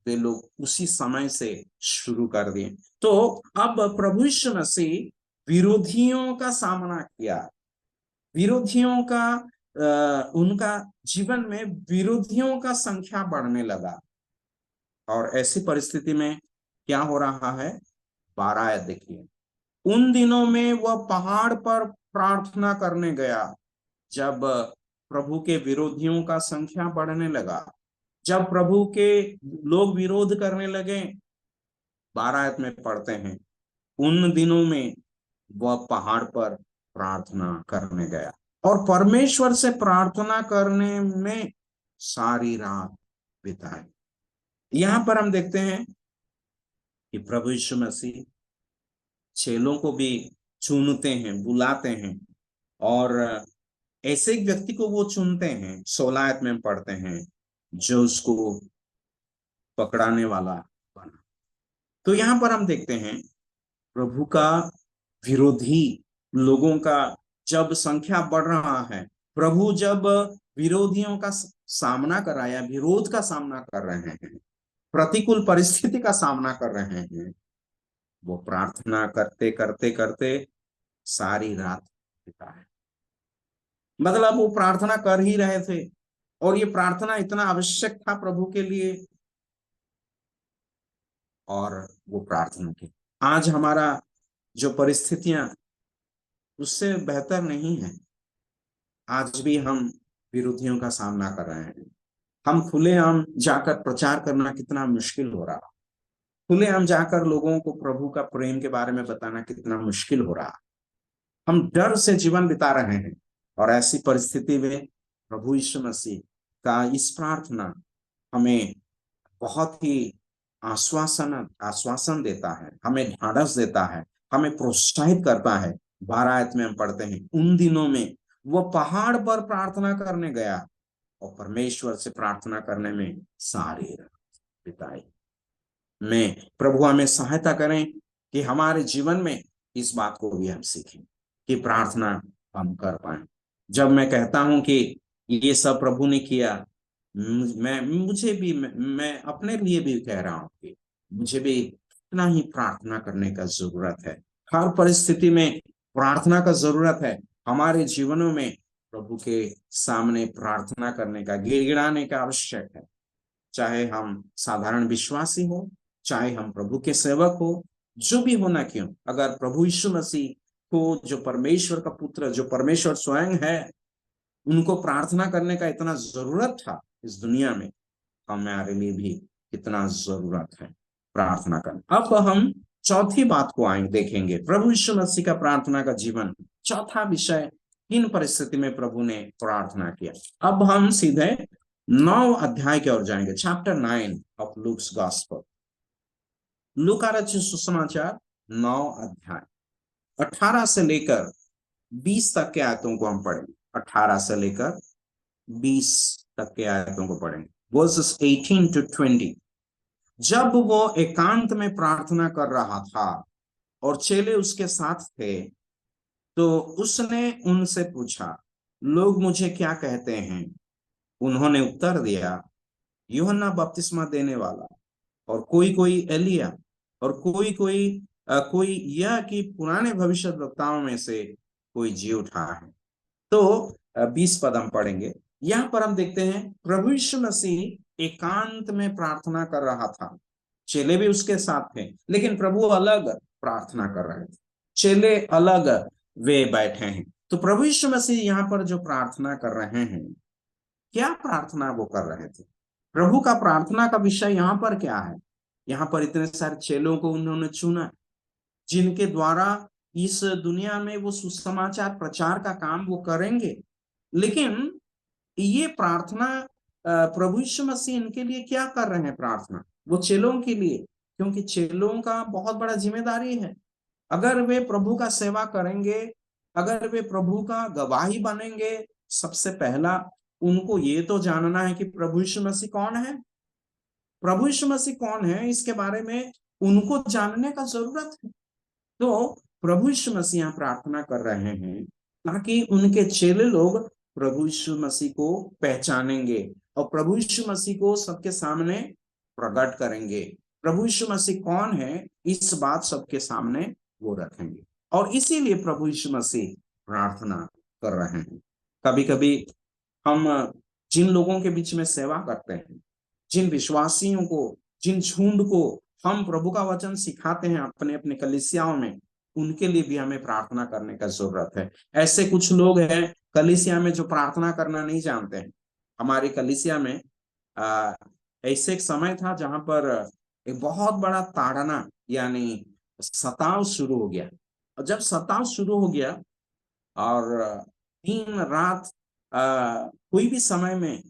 वे लोग उसी समय से शुरू कर दिए। तो अब प्रभु यीशु मसीह विरोधियों का सामना किया। विरोधियों का उनका जीवन में विरोधियों का संख्या बढ़ने लगा। और ऐसी परिस्थिति में क्या हो रहा है? 12 आयत देखिए। उन दिनों में वह पहाड़ पर प्रार्थना करने गया। जब प्रभु के विरोधियों का संख्या बढ़ने लगा, जब प्रभु के लोग विरोध करने लगे, 12 आयत में पढ़ते हैं, उन दिनों में वह पहाड़ पर प्रार्थना करने गया और परमेश्वर से प्रार्थना करने में सारी रात बिताई। यहां पर हम देखते हैं कि प्रभु यीशु मसीह चेलों को भी चुनते हैं, बुलाते हैं, और ऐसे एक व्यक्ति को वो चुनते हैं। 16 आयत में हम पढ़ते हैं, जो उसको पकड़ाने वाला बना। तो यहाँ पर हम देखते हैं प्रभु का विरोधी लोगों का जब संख्या बढ़ रहा है, प्रभु जब विरोधियों का सामना कर रहा है, विरोध का सामना कर रहे हैं, प्रतिकूल परिस्थिति का सामना कर रहे हैं, वो प्रार्थना करते करते करते सारी रात बिताए। मतलब वो प्रार्थना कर ही रहे थे, और ये प्रार्थना इतना आवश्यक था प्रभु के लिए, और वो प्रार्थना की। आज हमारा जो परिस्थितियां उससे बेहतर नहीं है। आज भी हम विरोधियों का सामना कर रहे हैं। हम खुलेआम जाकर प्रचार करना कितना मुश्किल हो रहा, खुलेआम जाकर लोगों को प्रभु का प्रेम के बारे में बताना कितना मुश्किल हो रहा। हम डर से जीवन बिता रहे हैं, और ऐसी परिस्थिति में प्रभु यीशु मसीह का इस प्रार्थना हमें बहुत ही आश्वासन देता है, हमें ढाढ़स देता है, हमें प्रोत्साहित करता है। 12 आयत में हम पढ़ते हैं, उन दिनों में वह पहाड़ पर प्रार्थना करने गया और परमेश्वर से प्रार्थना करने में सारी रात बिताई। में प्रभु हमें सहायता करें कि हमारे जीवन में इस बात को भी हम सीखें कि प्रार्थना हम कर पाए। जब मैं कहता हूं कि ये सब प्रभु ने किया, मैं अपने लिए भी कह रहा हूँ कि मुझे भी इतना ही प्रार्थना करने का जरूरत है। हर परिस्थिति में प्रार्थना का जरूरत है। हमारे जीवनों में प्रभु के सामने प्रार्थना करने का, गिड़गिड़ाने का आवश्यक है। चाहे हम साधारण विश्वासी हो, चाहे हम प्रभु के सेवक हो, जो भी होना क्यों, अगर प्रभु यीशु मसीह को, जो परमेश्वर का पुत्र, जो परमेश्वर स्वयं है, उनको प्रार्थना करने का इतना जरूरत था इस दुनिया में, हमारे लिए भी कितना जरूरत है प्रार्थना करना। अब हम चौथी बात को आएंगे, देखेंगे प्रभु यीशु मसीह का प्रार्थना का जीवन। चौथा विषय, किन परिस्थिति में प्रभु ने प्रार्थना किया। अब हम सीधे 9 अध्याय की ओर जाएंगे, चैप्टर 9 ऑफ लूक्स गॉस्पेल। लूका रचित सुसमाचार 9 अध्याय 18 से लेकर 20 तक के आयतों को हम पढ़ेंगे। 18 से लेकर 20 तक के आयतों को पढ़ेंगे, वर्सेस 18 to 20। जब वो एकांत में प्रार्थना कर रहा था और चेले उसके साथ थे, तो उसने उनसे पूछा, लोग मुझे क्या कहते हैं? उन्होंने उत्तर दिया, यूहन्ना बपतिस्मा देने वाला, और कोई एलिया, और कोई यह कि पुराने भविष्यद्वक्ताओं में से कोई जी उठा है। तो 20 पद हम पढ़ेंगे। यहाँ पर हम देखते हैं प्रभु यीशु मसीह एकांत में प्रार्थना कर रहा था। चेले भी उसके साथ थे, लेकिन प्रभु अलग प्रार्थना कर रहे थे, चेले अलग वे बैठे हैं। तो प्रभु यीशु मसीह यहाँ पर जो प्रार्थना कर रहे हैं, क्या प्रार्थना वो कर रहे थे? प्रभु का प्रार्थना का विषय यहाँ पर क्या है? यहाँ पर इतने सारे चेलों को उन्होंने चुना, जिनके द्वारा इस दुनिया में वो सुसमाचार प्रचार का काम वो करेंगे। लेकिन ये प्रार्थना, प्रभु यीशु मसीह इनके लिए क्या कर रहे हैं प्रार्थना? वो चेलों के लिए, क्योंकि चेलों का बहुत बड़ा जिम्मेदारी है। अगर वे प्रभु का सेवा करेंगे, अगर वे प्रभु का गवाही बनेंगे, सबसे पहला उनको ये तो जानना है कि प्रभु यीशु मसीह कौन है। प्रभु यीशु मसीह कौन है, इसके बारे में उनको जानने का जरूरत है। तो प्रभु यीशु मसीह यहाँ प्रार्थना कर रहे हैं ताकि उनके चेले लोग प्रभु यीशु मसीह को पहचानेंगे और प्रभु यीशु मसीह को सबके सामने प्रकट करेंगे। प्रभु यीशु मसीह कौन है, इस बात सबके सामने वो रखेंगे। और इसीलिए प्रभु यीशु मसीह प्रार्थना कर रहे हैं। कभी कभी हम जिन लोगों के बीच में सेवा करते हैं, जिन विश्वासियों को, जिन झुंड को हम प्रभु का वचन सिखाते हैं अपने अपने कलीसियाओं में, उनके लिए भी हमें प्रार्थना करने का जरूरत है। ऐसे कुछ लोग हैं कलीसिया में जो प्रार्थना करना नहीं जानते हैं। हमारी कलीसिया में ऐसे एक समय था जहां पर एक बहुत बड़ा ताड़ना यानी सताव शुरू हो गया। और जब सताव शुरू हो गया और दिन रात कोई भी समय में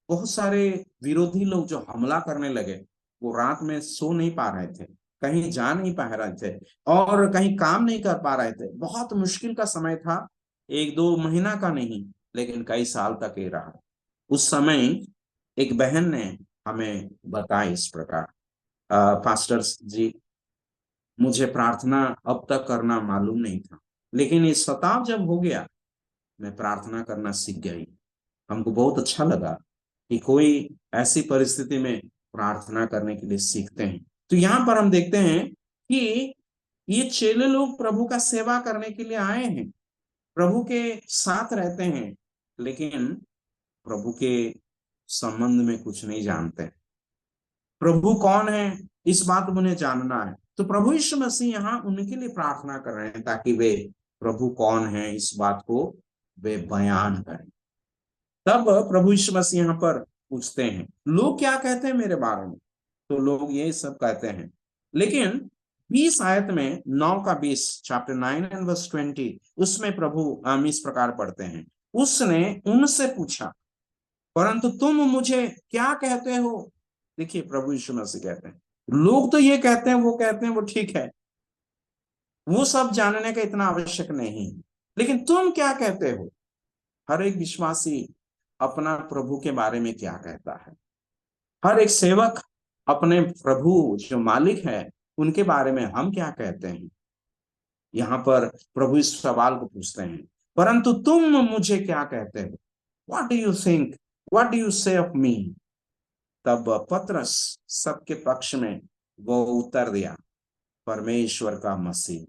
बहुत सारे विरोधी लोग जो हमला करने लगे, वो रात में सो नहीं पा रहे थे, कहीं जा नहीं पा रहे थे और कहीं काम नहीं कर पा रहे थे। बहुत मुश्किल का समय था, 1-2 महीना का नहीं, लेकिन कई साल तक ये रहा। उस समय एक बहन ने हमें बताया इस प्रकार, पास्टर जी, मुझे प्रार्थना अब तक करना मालूम नहीं था, लेकिन ये सताव जब हो गया, मैं प्रार्थना करना सीख गई। हमको बहुत अच्छा लगा कि कोई ऐसी परिस्थिति में प्रार्थना करने के लिए सीखते हैं। तो यहाँ पर हम देखते हैं कि ये चेले लोग प्रभु का सेवा करने के लिए आए हैं, प्रभु के साथ रहते हैं, लेकिन प्रभु के संबंध में कुछ नहीं जानते। प्रभु कौन है, इस बात को उन्हें जानना है। तो प्रभु यीशु मसीह यहाँ उनके लिए प्रार्थना कर रहे हैं ताकि वे प्रभु कौन है इस बात को वे बयान करें। तब प्रभु यीशु मसीह यहाँ पर पूछते हैं, लोग क्या कहते हैं मेरे बारे में? तो लोग ये सब कहते हैं। लेकिन 20 आयत में 9 का 20, चैप्टर 9 एंड वर्स 20, उसमें प्रभु हम इस प्रकार पढ़ते हैं, उसने उनसे पूछा, परंतु तुम मुझे क्या कहते हो? देखिए प्रभु यीशु मसीह कहते हैं, लोग तो ये कहते हैं, वो ठीक है, वो सब जानने का इतना आवश्यक नहीं, लेकिन तुम क्या कहते हो? हर एक विश्वासी अपना प्रभु के बारे में क्या कहता है? हर एक सेवक अपने प्रभु जो मालिक है उनके बारे में हम क्या कहते हैं? यहाँ पर प्रभु इस सवाल को पूछते हैं, परंतु तुम मुझे क्या कहते हो? What do you think? What do you say of me? तब पतरस सबके पक्ष में वो उत्तर दिया, परमेश्वर का मसीह।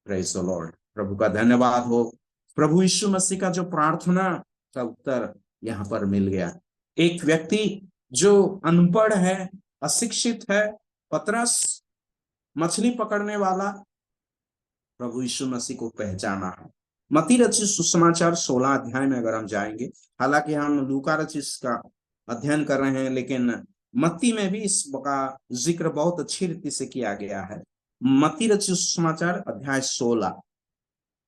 प्रेज द लॉर्ड, प्रभु का धन्यवाद हो। प्रभु यीशु मसीह का जो प्रार्थना का उत्तर यहाँ पर मिल गया। एक व्यक्ति जो अनपढ़ है, अशिक्षित है, पतरस मछली पकड़ने वाला, प्रभु यीशु मसीह को पहचाना है। मत्ती रचित सुसमाचार 16 अध्याय में अगर हम जाएंगे, हालांकि हम लूका रचित का अध्ययन कर रहे हैं, लेकिन मत्ती में भी इसका जिक्र बहुत अच्छी रीति से किया गया है। मत्ती रचित सुसमाचार अध्याय 16,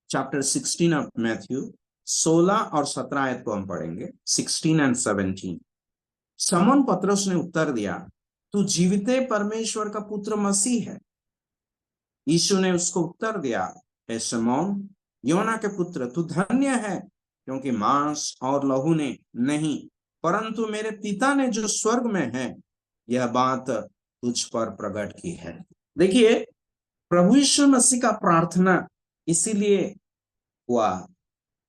चैप्टर 16 ऑफ मैथ्यू, 16 और 17 आयत को हम पढ़ेंगे, 16 एंड 17। समौन पतरस ने उत्तर दिया, तू जीविते परमेश्वर का पुत्र मसीह है। यीशु ने उसको उत्तर दिया, हे शमौन, योना के पुत्र, तू धन्य है, क्योंकि मांस और लहू ने नहीं, परंतु मेरे पिता ने जो स्वर्ग में है यह बात तुझ पर प्रकट की है। देखिए, प्रभु यीशु मसीह का प्रार्थना इसीलिए हुआ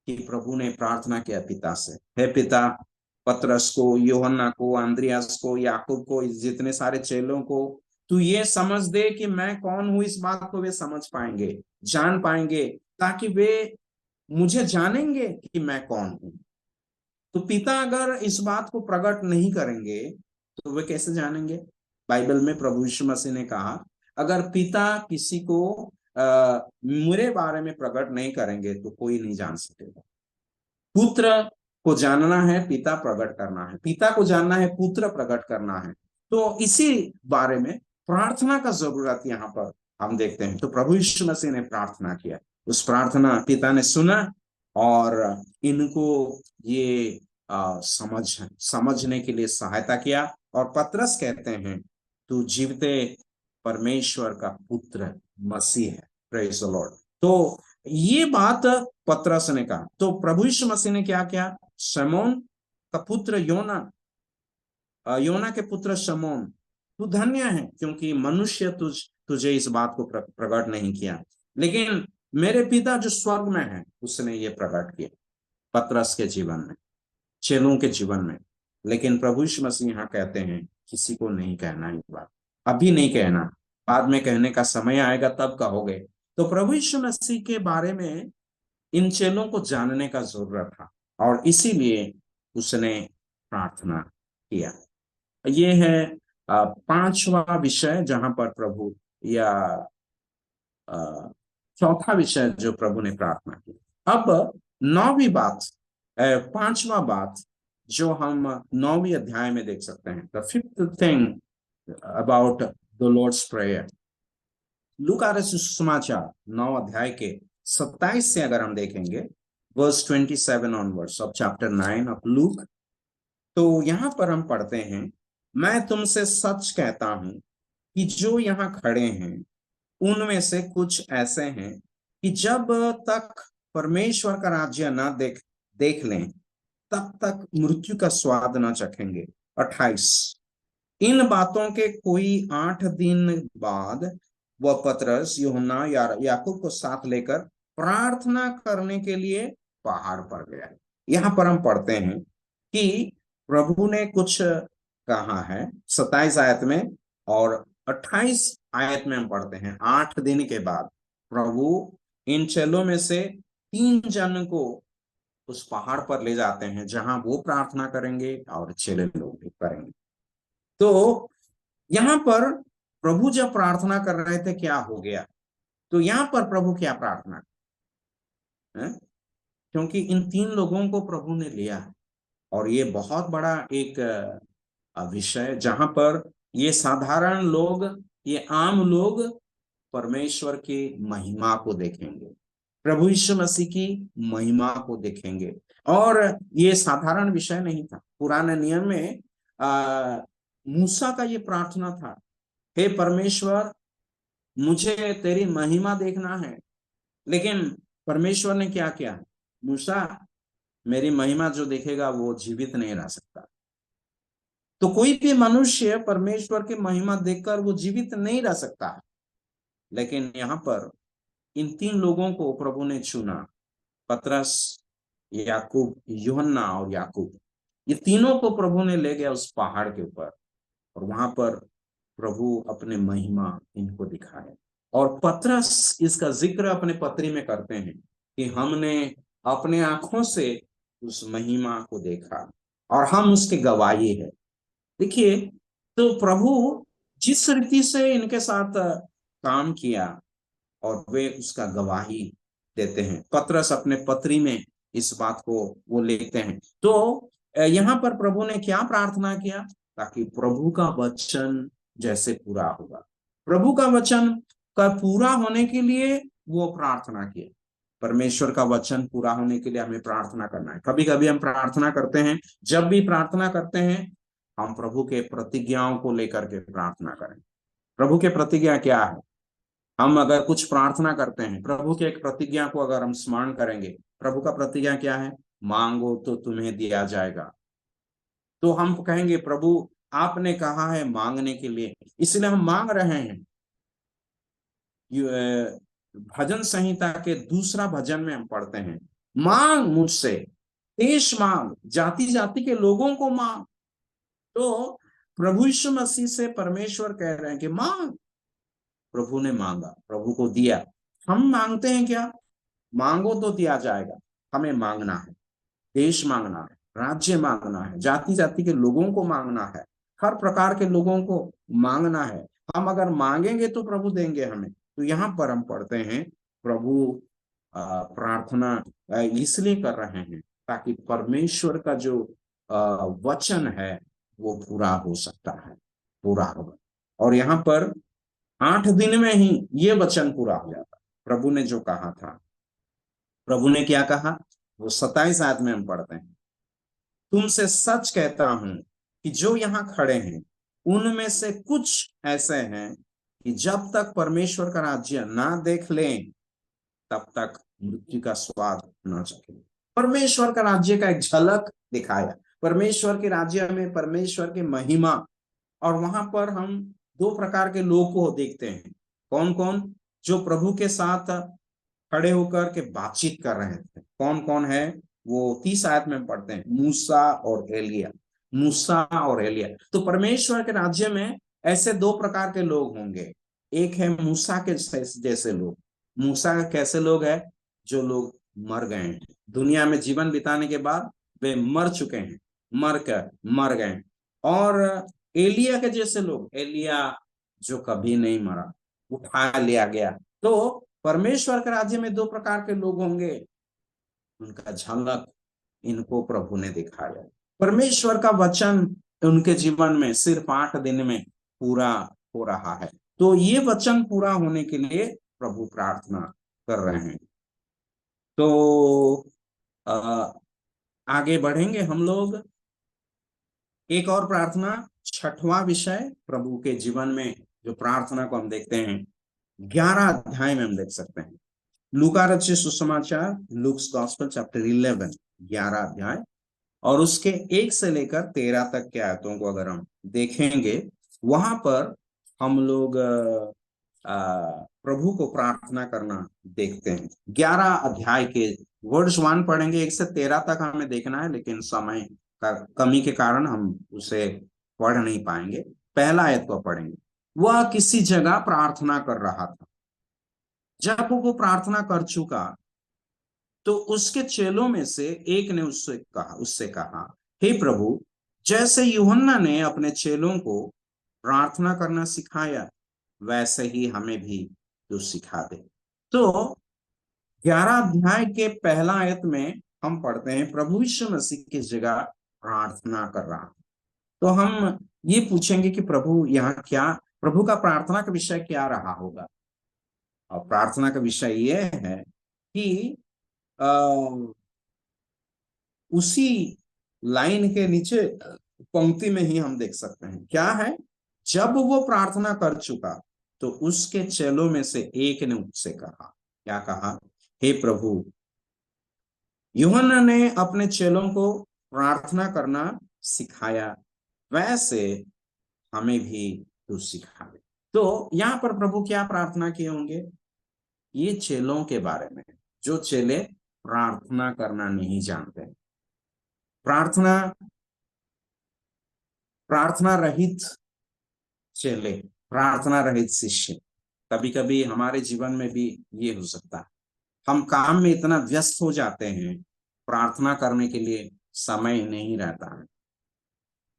कि प्रभु ने प्रार्थना किया पिता से, हे पिता, पतरस को, यूहन्ना को, अंद्रियास को, याकूब को, जितने सारे चेलों को तू ये समझ दे कि मैं कौन हूं। इस बात को वे समझ पाएंगे, जान पाएंगे, ताकि वे मुझे जानेंगे कि मैं कौन हूं। तो पिता अगर इस बात को प्रकट नहीं करेंगे तो वे कैसे जानेंगे? बाइबल में प्रभु यीशु मसीह ने कहा, अगर पिता किसी को मेरे बारे में प्रकट नहीं करेंगे तो कोई नहीं जान सकेगा। पुत्र को जानना है, पिता प्रकट करना है, पिता को जानना है, पुत्र प्रकट करना है। तो इसी बारे में प्रार्थना का जरूरत यहाँ पर हम देखते हैं। तो प्रभु यीशु मसीह ने प्रार्थना किया, उस प्रार्थना पिता ने सुना और इनको ये समझने के लिए सहायता किया। और पतरस कहते हैं, तू जीवते परमेश्वर का पुत्र मसीह है। Praise the Lord. तो ये बात पतरस ने कहा, तो प्रभु यीशु मसीह ने क्या किया? शमौन का पुत्र योना के पुत्र शमौन, तू धन्य है, क्योंकि मनुष्य तुझे इस बात को प्रकट नहीं किया, लेकिन मेरे पिता जो स्वर्ग में है उसने ये प्रकट किया। पतरस के जीवन में, चेलों के जीवन में। लेकिन प्रभु यीशु मसीह यहाँ कहते हैं, किसी को नहीं कहना ये बात, अभी नहीं कहना, बाद में कहने का समय आएगा तब कहोगे। तो प्रभु यीशु मसीह के बारे में इन चेलों को जानने का जरूरत था और इसीलिए उसने प्रार्थना किया। ये है पांचवा विषय जहां पर प्रभु, या चौथा विषय जो प्रभु ने प्रार्थना की। अब नौवीं बात, पांचवा बात जो हम 9वीं अध्याय में देख सकते हैं, the fifth thing about the Lord's prayer. लूका रचित सुसमाचार 9 अध्याय के 27 से अगर हम देखेंगे, verse 27 onwards of chapter 9 of Luke, तो यहां पर हम पढ़ते हैं, मैं तुमसे सच कहता हूं कि जो यहाँ खड़े हैं उनमें से कुछ ऐसे हैं कि जब तक परमेश्वर का राज्य ना देख लें तब तक मृत्यु का स्वाद ना चखेंगे। 28, इन बातों के कोई 8 दिन बाद वह पतरस, यूहन्ना, याकूब को साथ लेकर प्रार्थना करने के लिए पहाड़ पर गया। यहाँ पर हम पढ़ते हैं कि प्रभु ने कुछ कहा है 27 आयत में, और 28 आयत में हम पढ़ते हैं, 8 दिन के बाद प्रभु इन चेलों में से 3 जन को उस पहाड़ पर ले जाते हैं जहां वो प्रार्थना करेंगे और चेले लोग भी करेंगे। तो यहाँ पर प्रभु जब प्रार्थना कर रहे थे, क्या हो गया? तो यहाँ पर प्रभु क्या प्रार्थना है? क्योंकि इन 3 लोगों को प्रभु ने लिया और ये बहुत बड़ा एक विषय, जहां पर ये साधारण लोग, ये आम लोग परमेश्वर की महिमा को देखेंगे, प्रभु यीशु मसीह की महिमा को देखेंगे। और ये साधारण विषय नहीं था। पुराने नियम में मूसा का ये प्रार्थना था, हे परमेश्वर, मुझे तेरी महिमा देखना है। लेकिन परमेश्वर ने क्या किया? मूसा, मेरी महिमा जो देखेगा वो जीवित नहीं रह सकता। तो कोई भी मनुष्य परमेश्वर की महिमा देखकर वो जीवित नहीं रह सकता। लेकिन यहाँ पर इन 3 लोगों को प्रभु ने चुना, पतरस, याकूब, यूहन्ना और याकूब, ये तीनों को प्रभु ने ले गया उस पहाड़ के ऊपर और वहां पर प्रभु अपने महिमा इनको दिखाए। और पतरस इसका जिक्र अपने पत्री में करते हैं कि हमने अपने आंखों से उस महिमा को देखा और हम उसके गवाही है। देखिए, तो प्रभु जिस रीति से इनके साथ काम किया और वे उसका गवाही देते हैं। पतरस अपने पत्री में इस बात को वो लिखते हैं। तो यहाँ पर प्रभु ने क्या प्रार्थना किया? ताकि प्रभु का वचन जैसे पूरा होगा, प्रभु का वचन का पूरा होने के लिए वो प्रार्थना किया। परमेश्वर का वचन पूरा होने के लिए हमें प्रार्थना करना है। कभी कभी हम प्रार्थना करते हैं, जब भी प्रार्थना करते हैं हम प्रभु के प्रतिज्ञाओं को लेकर के प्रार्थना करें। प्रभु के प्रतिज्ञा क्या है? हम अगर कुछ प्रार्थना करते हैं, प्रभु के एक प्रतिज्ञा को अगर हम स्मरण करेंगे, प्रभु का प्रतिज्ञा क्या है? मांगो तो तुम्हें दिया जाएगा। तो हम कहेंगे प्रभु आपने कहा है मांगने के लिए, इसलिए हम मांग रहे हैं। भजन संहिता के दूसरा भजन में हम पढ़ते हैं, मांग मुझसे, देश मांग, जाति जाति के लोगों को मांग। तो प्रभु यीशु मसीह से परमेश्वर कह रहे हैं कि मांग। प्रभु ने मांगा, प्रभु को दिया। हम मांगते हैं क्या? मांगो तो दिया जाएगा। हमें मांगना है, देश मांगना है, राज्य मांगना है, जाति जाति के लोगों को मांगना है, हर प्रकार के लोगों को मांगना है। हम अगर मांगेंगे तो प्रभु देंगे हमें। तो यहाँ पर हम पढ़ते हैं प्रभु प्रार्थना इसलिए कर रहे हैं ताकि परमेश्वर का जो वचन है वो पूरा हो सकता है, पूरा होगा। और यहाँ पर 8 दिन में ही ये वचन पूरा हो जाता। प्रभु ने जो कहा था, प्रभु ने क्या कहा? वो 27 आयत में हम पढ़ते हैं, तुमसे सच कहता हूं कि जो यहाँ खड़े हैं उनमें से कुछ ऐसे हैं कि जब तक परमेश्वर का राज्य ना देख लें तब तक मृत्यु का स्वाद ना चखे। परमेश्वर का राज्य का एक झलक दिखाया, परमेश्वर के राज्य में परमेश्वर की महिमा। और वहां पर हम 2 प्रकार के लोगों को देखते हैं। कौन कौन? जो प्रभु के साथ खड़े होकर के बातचीत कर रहे थे। कौन कौन है वो? 30 आयत में पढ़ते हैं, मूसा और एलिया। मूसा और एलिया। तो परमेश्वर के राज्य में ऐसे 2 प्रकार के लोग होंगे। एक है मूसा के जैसे लोग। मूसा कैसे लोग है? जो लोग मर गए हैं, दुनिया में जीवन बिताने के बाद वे मर चुके हैं, मर गए। और एलिया के जैसे लोग, एलिया जो कभी नहीं मरा, उठा लिया गया। तो परमेश्वर के राज्य में 2 प्रकार के लोग होंगे, उनका झलक इनको प्रभु ने दिखाया। परमेश्वर का वचन उनके जीवन में सिर्फ 8 दिन में पूरा हो रहा है। तो ये वचन पूरा होने के लिए प्रभु प्रार्थना कर रहे हैं। तो आगे बढ़ेंगे हम लोग। एक और प्रार्थना, 6वां विषय प्रभु के जीवन में जो प्रार्थना को हम देखते हैं 11 अध्याय में हम देख सकते हैं। लूका रचित सुसमाचार, लुक्स गॉस्पेल चैप्टर 11, 11 अध्याय और उसके 1 से लेकर 13 तक के आयतों को अगर हम देखेंगे, वहां पर हम लोग प्रभु को प्रार्थना करना देखते हैं। 11 अध्याय के वर्ष 1 पढ़ेंगे, 1 से 13 तक हमें देखना है, लेकिन समय का कमी के कारण हम उसे पढ़ नहीं पाएंगे। पहला आयत को पढ़ेंगे। वह किसी जगह प्रार्थना कर रहा था। जब वो प्रार्थना कर चुका तो उसके चेलों में से एक ने उससे कहा, हे प्रभु, जैसे यूहन्ना ने अपने चेलों को प्रार्थना करना सिखाया वैसे ही हमें भी तू सिखा दे। तो 11 अध्याय के पहला आयत में हम पढ़ते हैं प्रभु यीशु मसीह की जगह प्रार्थना कर रहा। तो हम ये पूछेंगे कि प्रभु यहाँ क्या, प्रभु का प्रार्थना का विषय क्या रहा होगा? और प्रार्थना का विषय ये है कि उसी लाइन के नीचे पंक्ति में ही हम देख सकते हैं क्या है। जब वो प्रार्थना कर चुका तो उसके चेलों में से एक ने उससे कहा, क्या कहा? हे प्रभु, यूहन्ना ने अपने चेलों को प्रार्थना करना सिखाया वैसे हमें भी तू सिखा दे। तो यहाँ पर प्रभु क्या प्रार्थना किए होंगे? ये चेलों के बारे में, जो चेले प्रार्थना करना नहीं जानते, प्रार्थना रहित चेले, प्रार्थना रहित शिष्य। कभी कभी हमारे जीवन में भी ये हो सकता है, हम काम में इतना व्यस्त हो जाते हैं, प्रार्थना करने के लिए समय नहीं रहता है।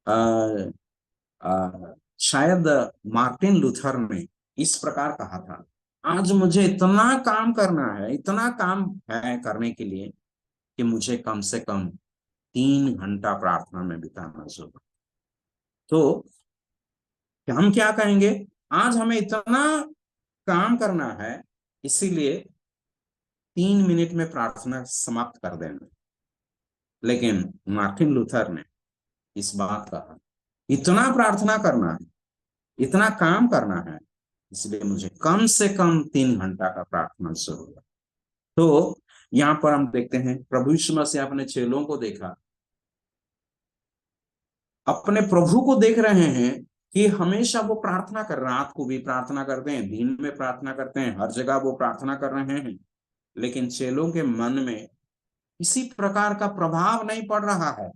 अ, शायद मार्टिन लूथर ने इस प्रकार कहा था, आज मुझे इतना काम करना है, इतना काम है करने के लिए कि मुझे कम से कम 3 घंटा प्रार्थना में बिताना जरूर। तो हम क्या कहेंगे, आज हमें इतना काम करना है, इसीलिए 3 मिनट में प्रार्थना समाप्त कर देना। लेकिन मार्टिन लूथर ने इस बात का, इतना प्रार्थना करना है, इतना काम करना है, इसलिए मुझे कम से कम 3 घंटा का प्रार्थना जरूर है। तो यहाँ पर हम देखते हैं प्रभु यीशु मसीह अपने चेलों को देखा, अपने प्रभु को देख रहे हैं कि हमेशा वो प्रार्थना कर, रात को भी प्रार्थना करते हैं, दिन में प्रार्थना करते हैं, हर जगह वो प्रार्थना कर रहे हैं। लेकिन चेलों के मन में किसी प्रकार का प्रभाव नहीं पड़ रहा है।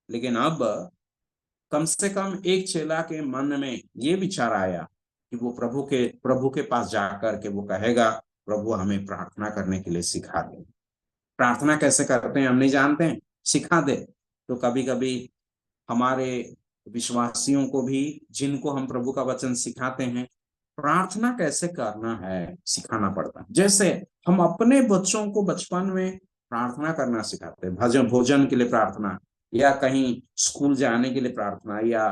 लेकिन अब कम से कम एक चेला के मन में ये विचार आया कि वो प्रभु के पास जाकर के वो कहेगा, प्रभु हमें प्रार्थना करने के लिए सिखा दे। प्रार्थना कैसे करते हैं हम नहीं जानते हैं, सिखा दे। तो कभी कभी हमारे विश्वासियों को भी, जिनको हम प्रभु का वचन सिखाते हैं, प्रार्थना कैसे करना है सिखाना पड़ता है। जैसे हम अपने बच्चों को बचपन में प्रार्थना करना सिखाते हैं, भजन भोजन के लिए प्रार्थना, या कहीं स्कूल जाने के लिए प्रार्थना, या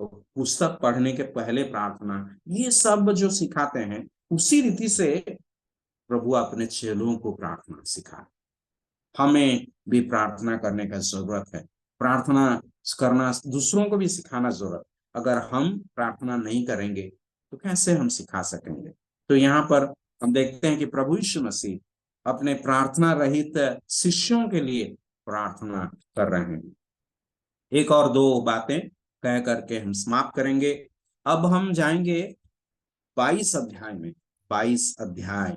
पुस्तक पढ़ने के पहले प्रार्थना, ये सब जो सिखाते हैं, उसी रीति से प्रभु अपने चेलों को प्रार्थना सिखा। हमें भी प्रार्थना करने का जरूरत है, प्रार्थना करना दूसरों को भी सिखाना जरूरत। अगर हम प्रार्थना नहीं करेंगे तो कैसे हम सिखा सकेंगे। तो यहाँ पर हम देखते हैं कि प्रभु यीशु मसीह अपने प्रार्थना रहित शिष्यों के लिए प्रार्थना कर रहे हैं। एक और दो बातें कह करके हम समाप्त करेंगे। अब हम जाएंगे 22 अध्याय में, 22 अध्याय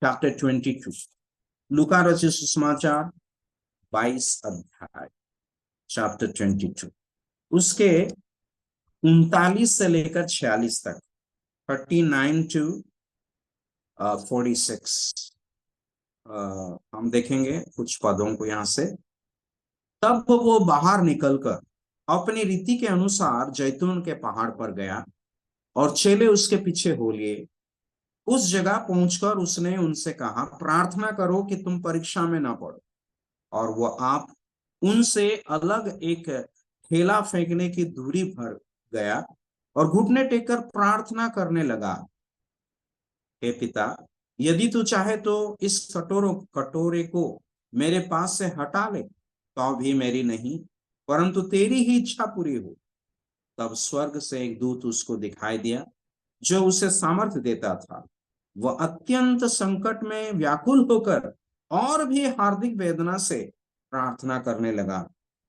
चैप्टर 22, लूका रचित सुसमाचार 22 अध्याय चैप्टर 22, उसके 39 से लेकर 46 तक, 39 to 46 हम देखेंगे कुछ पदों को यहाँ से। तब वो बाहर निकलकर अपनी रीति के अनुसार जैतून के पहाड़ पर गया और चेले उसके पीछे हो लिए। उस जगह पहुंचकर उसने उनसे कहा, प्रार्थना करो कि तुम परीक्षा में ना पड़ो। और वो आप उनसे अलग एक ठेला फेंकने की दूरी पर गया और घुटने टेककर प्रार्थना करने लगा, हे पिता, यदि तू चाहे तो इस कटोरे को मेरे पास से हटा ले, तो भी मेरी नहीं परंतु तेरी ही इच्छा पूरी हो। तब स्वर्ग से एक दूत उसको दिखाई दिया जो उसे सामर्थ्य देता था। वह अत्यंत संकट में व्याकुल होकर और भी हार्दिक वेदना से प्रार्थना करने लगा,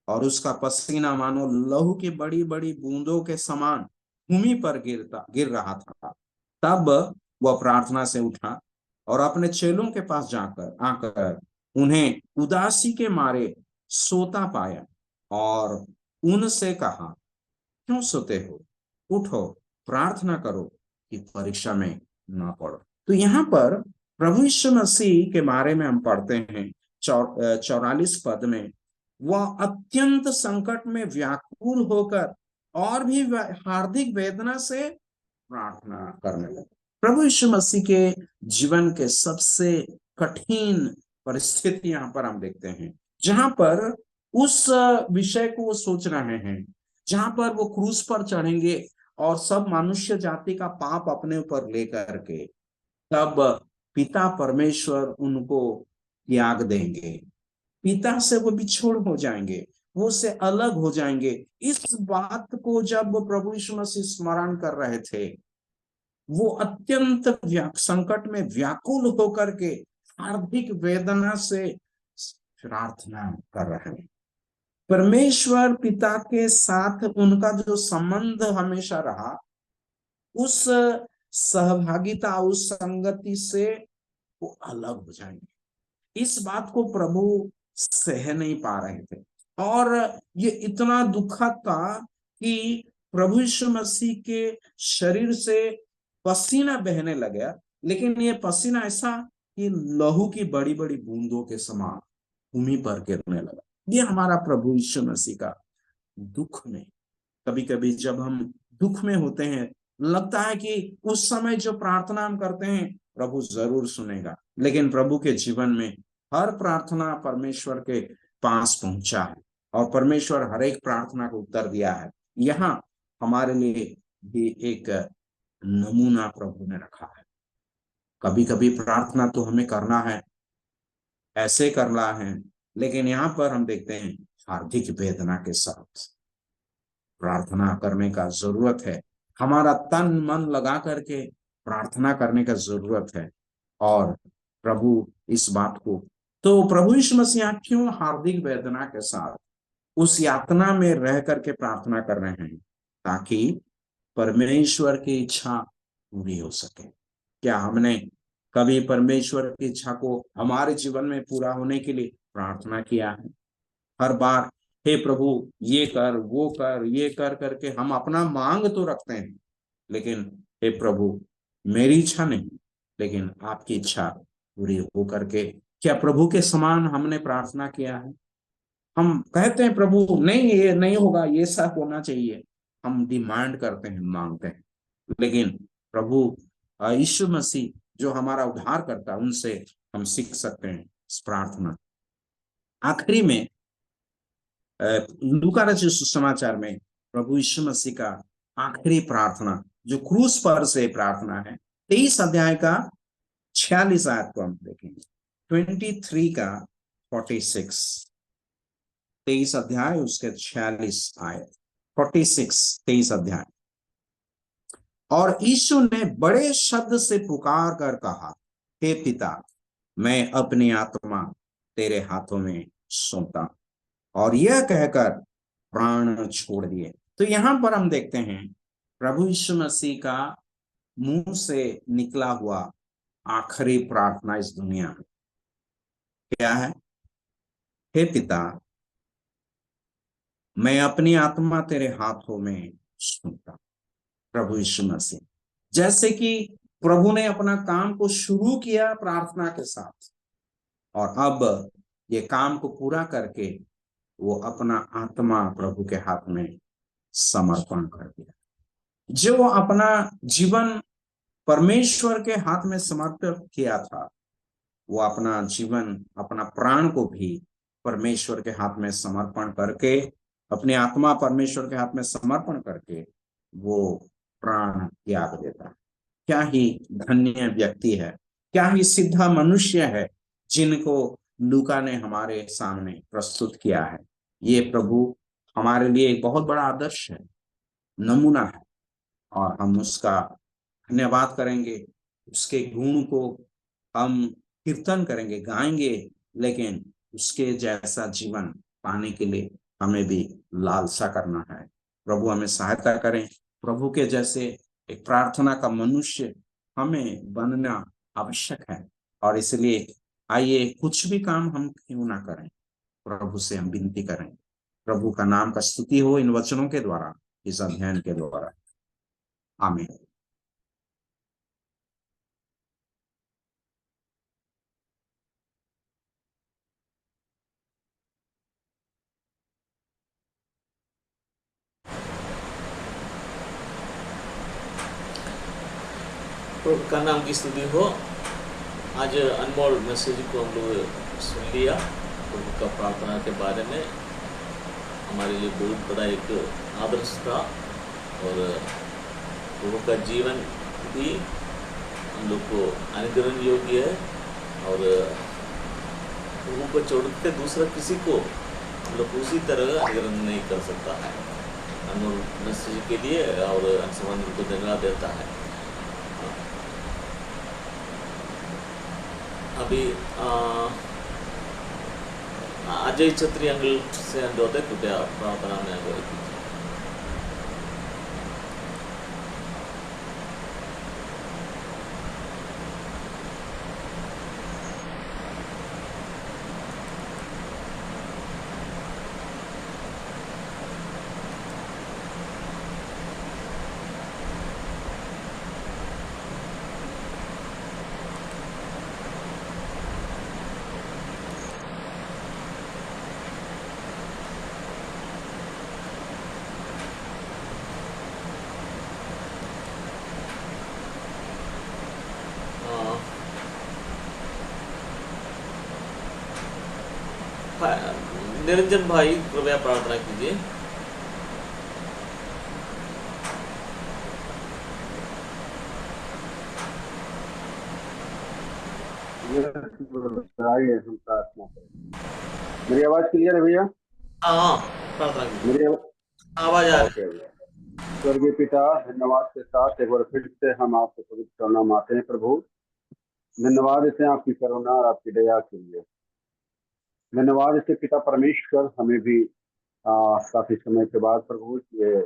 और उसका पसीना मानो लहू की बड़ी बड़ी बूंदों के समान भूमि पर गिर रहा था। तब वह प्रार्थना से उठा और अपने चेलों के पास आकर उन्हें उदासी के मारे सोता पाया और उनसे कहा, क्यों सोते हो, उठो, प्रार्थना करो कि परीक्षा में ना पड़ो। तो यहाँ पर प्रभु यीशु मसीह के बारे में हम पढ़ते हैं 44 पद में, वह अत्यंत संकट में व्याकुल होकर और भी हार्दिक वेदना से प्रार्थना करने लगे। प्रभु यीशु मसीह के जीवन के सबसे कठिन परिस्थिति यहाँ पर हम देखते हैं, जहां पर उस विषय को वो सोच रहे हैं, जहां पर वो क्रूस पर चढ़ेंगे और सब मनुष्य जाति का पाप अपने ऊपर लेकर के, तब पिता परमेश्वर उनको त्याग देंगे, पिता से वो बिछोड़ हो जाएंगे, वो से अलग हो जाएंगे। इस बात को जब प्रभु यीशु मसीह स्मरण कर रहे थे, वो अत्यंत संकट में व्याकुल होकर के हार्दिक वेदना से प्रार्थना कर रहे हैं। परमेश्वर पिता के साथ उनका जो संबंध हमेशा रहा, उस सहभागिता, उस संगति से वो अलग हो जाएंगे। इस बात को प्रभु सह नहीं पा रहे थे और ये इतना दुखद था कि प्रभु यीशु मसीह के शरीर से पसीना बहने लगा, लेकिन ये पसीना ऐसा कि लहू की बड़ी बड़ी बूंदों के समान भूमि पर गिरने लगा। ये हमारा प्रभु यीशु मसीह का दुख में, कभी कभी जब हम दुख में होते हैं, लगता है कि उस समय जो प्रार्थना हम करते हैं प्रभु जरूर सुनेगा, लेकिन प्रभु के जीवन में हर प्रार्थना परमेश्वर के पास पहुंचा है और परमेश्वर हर एक प्रार्थना को उत्तर दिया है। यहाँ हमारे लिए भी एक नमूना प्रभु ने रखा है। कभी कभी प्रार्थना तो हमें करना है, ऐसे करना है, लेकिन यहाँ पर हम देखते हैं हार्दिक वेदना के साथ प्रार्थना करने का जरूरत है। हमारा तन मन लगा करके प्रार्थना करने का जरूरत है। और प्रभु इस बात को, तो प्रभु यीशु मसीह क्यों हार्दिक वेदना के साथ उस यातना में रह करके प्रार्थना कर रहे हैं? ताकि परमेश्वर की इच्छा पूरी हो सके। क्या हमने कभी परमेश्वर की इच्छा को हमारे जीवन में पूरा होने के लिए प्रार्थना किया है? हर बार हे प्रभु ये कर, वो कर, ये कर करके हम अपना मांग तो रखते हैं, लेकिन हे प्रभु मेरी इच्छा नहीं लेकिन आपकी इच्छा पूरी हो करके, क्या प्रभु के समान हमने प्रार्थना किया है? हम कहते हैं प्रभु नहीं ये नहीं होगा, ये सब होना चाहिए, हम डिमांड करते हैं, मांगते हैं, लेकिन प्रभु यीशु मसीह जो हमारा उद्धार करता है उनसे हम सीख सकते हैं इस प्रार्थना। आखिरी में लूका रचित सुसमाचार में प्रभु यीशु मसीह का आखिरी प्रार्थना जो क्रूस पर से प्रार्थना है, 23 अध्याय का 46 आयत को हम देखेंगे। 23 का 46, 23 अध्याय उसके 46 आयत, 46 23 अध्याय। और यीशु ने बड़े शब्द से पुकार कर कहा, हे पिता मैं अपनी आत्मा तेरे हाथों में सौंपता, और यह कहकर प्राण छोड़ दिए। तो यहां पर हम देखते हैं प्रभु यीशु मसीह का मुंह से निकला हुआ आखिरी प्रार्थना इस दुनिया में क्या है? हे पिता मैं अपनी आत्मा तेरे हाथों में सौंपता। प्रभु यीशु मसीह जैसे कि प्रभु ने अपना काम को शुरू किया प्रार्थना के साथ, और अब ये काम को पूरा करके वो अपना आत्मा प्रभु के हाथ में समर्पण कर दिया। जो अपना जीवन परमेश्वर के हाथ में समर्पित किया था, वो अपना जीवन, अपना प्राण को भी परमेश्वर के हाथ में समर्पण करके, अपनी आत्मा परमेश्वर के हाथ में समर्पण करके वो प्राण त्याग देता है। क्या ही धन्य व्यक्ति है, क्या ही सीधा मनुष्य है जिनको लूका ने हमारे सामने प्रस्तुत किया है। ये प्रभु हमारे लिए एक बहुत बड़ा आदर्श है, नमूना है, और हम उसका धन्यवाद करेंगे, उसके गुण को हम कीर्तन करेंगे, गाएंगे, लेकिन उसके जैसा जीवन पाने के लिए हमें भी लालसा करना है। प्रभु हमें सहायता करें, प्रभु के जैसे एक प्रार्थना का मनुष्य हमें बनना आवश्यक है। और इसलिए आइए कुछ भी काम हम क्यों ना करें, प्रभु से हम विनती करें, प्रभु का नाम का स्तुति हो इन वचनों के द्वारा, इस अध्ययन के द्वारा। आमीन। प्रभु का नाम की स्तुति हो। आज अनमोल मैसेज को हम लोग सुन लिया प्रभु का प्रार्थना के बारे में। हमारे लिए बहुत बड़ा एक आदर्श था, और प्रभु का जीवन भी हम लोग को अनुकरण योग्य है, और प्रभु को छोड़ के दूसरा किसी को हम लोग उसी तरह अनुकरण नहीं कर सकता है। अनमोल मैसेज के लिए और अंशुमान को धन्यवाद देता है। अभी अजय छत्री अंकल से अनुरोध है, कृपया प्रार्थना में अगुवाई कीजिए। निरंजन भाई कृपया प्रार्थना कीजिए। आइए हम प्रार्थना करें। मेरी आवाज क्लियर है भैया? हाँ, प्रार्थना कीजिए। मेरी आवाज आ रही ओके भैया। स्वर्गीय पिता, धन्यवाद के साथ एक बार फिर से हम आपके पवित्र नाम आते हैं प्रभु। धन्यवाद इसे आपकी करुणा और आपकी दया के लिए। धन्यवाद इसे पिता परमेश्वर, हमें भी काफी समय के बाद प्रभु ये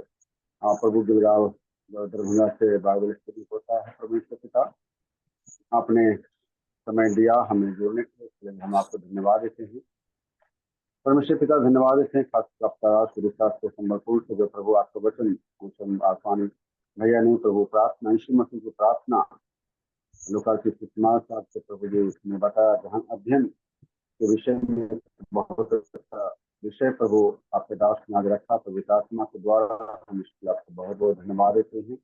प्रभु गिलगांव दरभंगा से बाइबल स्टडी होता है। परमेश्वर पिता, आपने समय दिया हमें जुड़ने के लिए, इसलिए हम आपको धन्यवाद देते हैं। परमेश्वर पिता, धन्यवाद देते हैं खास से संबलपुर से जो प्रभु आपका वचन आसमानी भैया ने प्रभु प्रार्थना यीशु मसीह की प्रार्थना लूका की सुषमा साहब से प्रभु जी ने बताया, जहाँ अध्ययन के विषय में बहुत अच्छा विषय प्रभु आपके दास ने आज रखा। पवित्र आत्मा के द्वारा हम इसके आपको बहुत बहुत धन्यवाद देते हैं।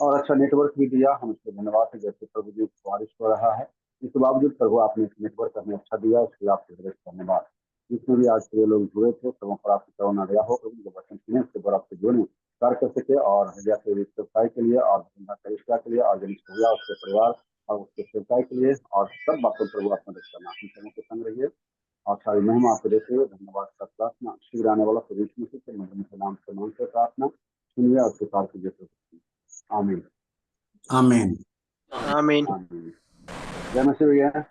और अच्छा नेटवर्क भी दिया, हम इसको धन्यवाद है। जैसे प्रभु जी बारिश हो रहा है, इसके बावजूद प्रभु आपने नेटवर्क हमें अच्छा दिया, इसके लिए आपको धन्यवाद। जिसमें भी आज के लोग जुड़े थे, प्रभु पर आपकी करुणा दया हो, प्रभु जो वचन सुने उसके द्वारा आपसे जुड़े कार्य कर सके। और हरिया के व्यवसाय के लिए और करिश्ता के लिए और जनिश भैया उसके परिवार और उसके व्यवसाय के लिए और सब बातों प्रभु आप मदद करना, हम सबों के संग रहिए और सारी महिमा आपको देते हुए धन्यवाद का प्रार्थना शीघ्र आने वाला प्रभु यीशु मसीह के मधुर के नाम से प्रार्थना सुनिए और स्वीकार कीजिए प्रभु। आमीन आमीन। आमीन। जय मसीह भैया।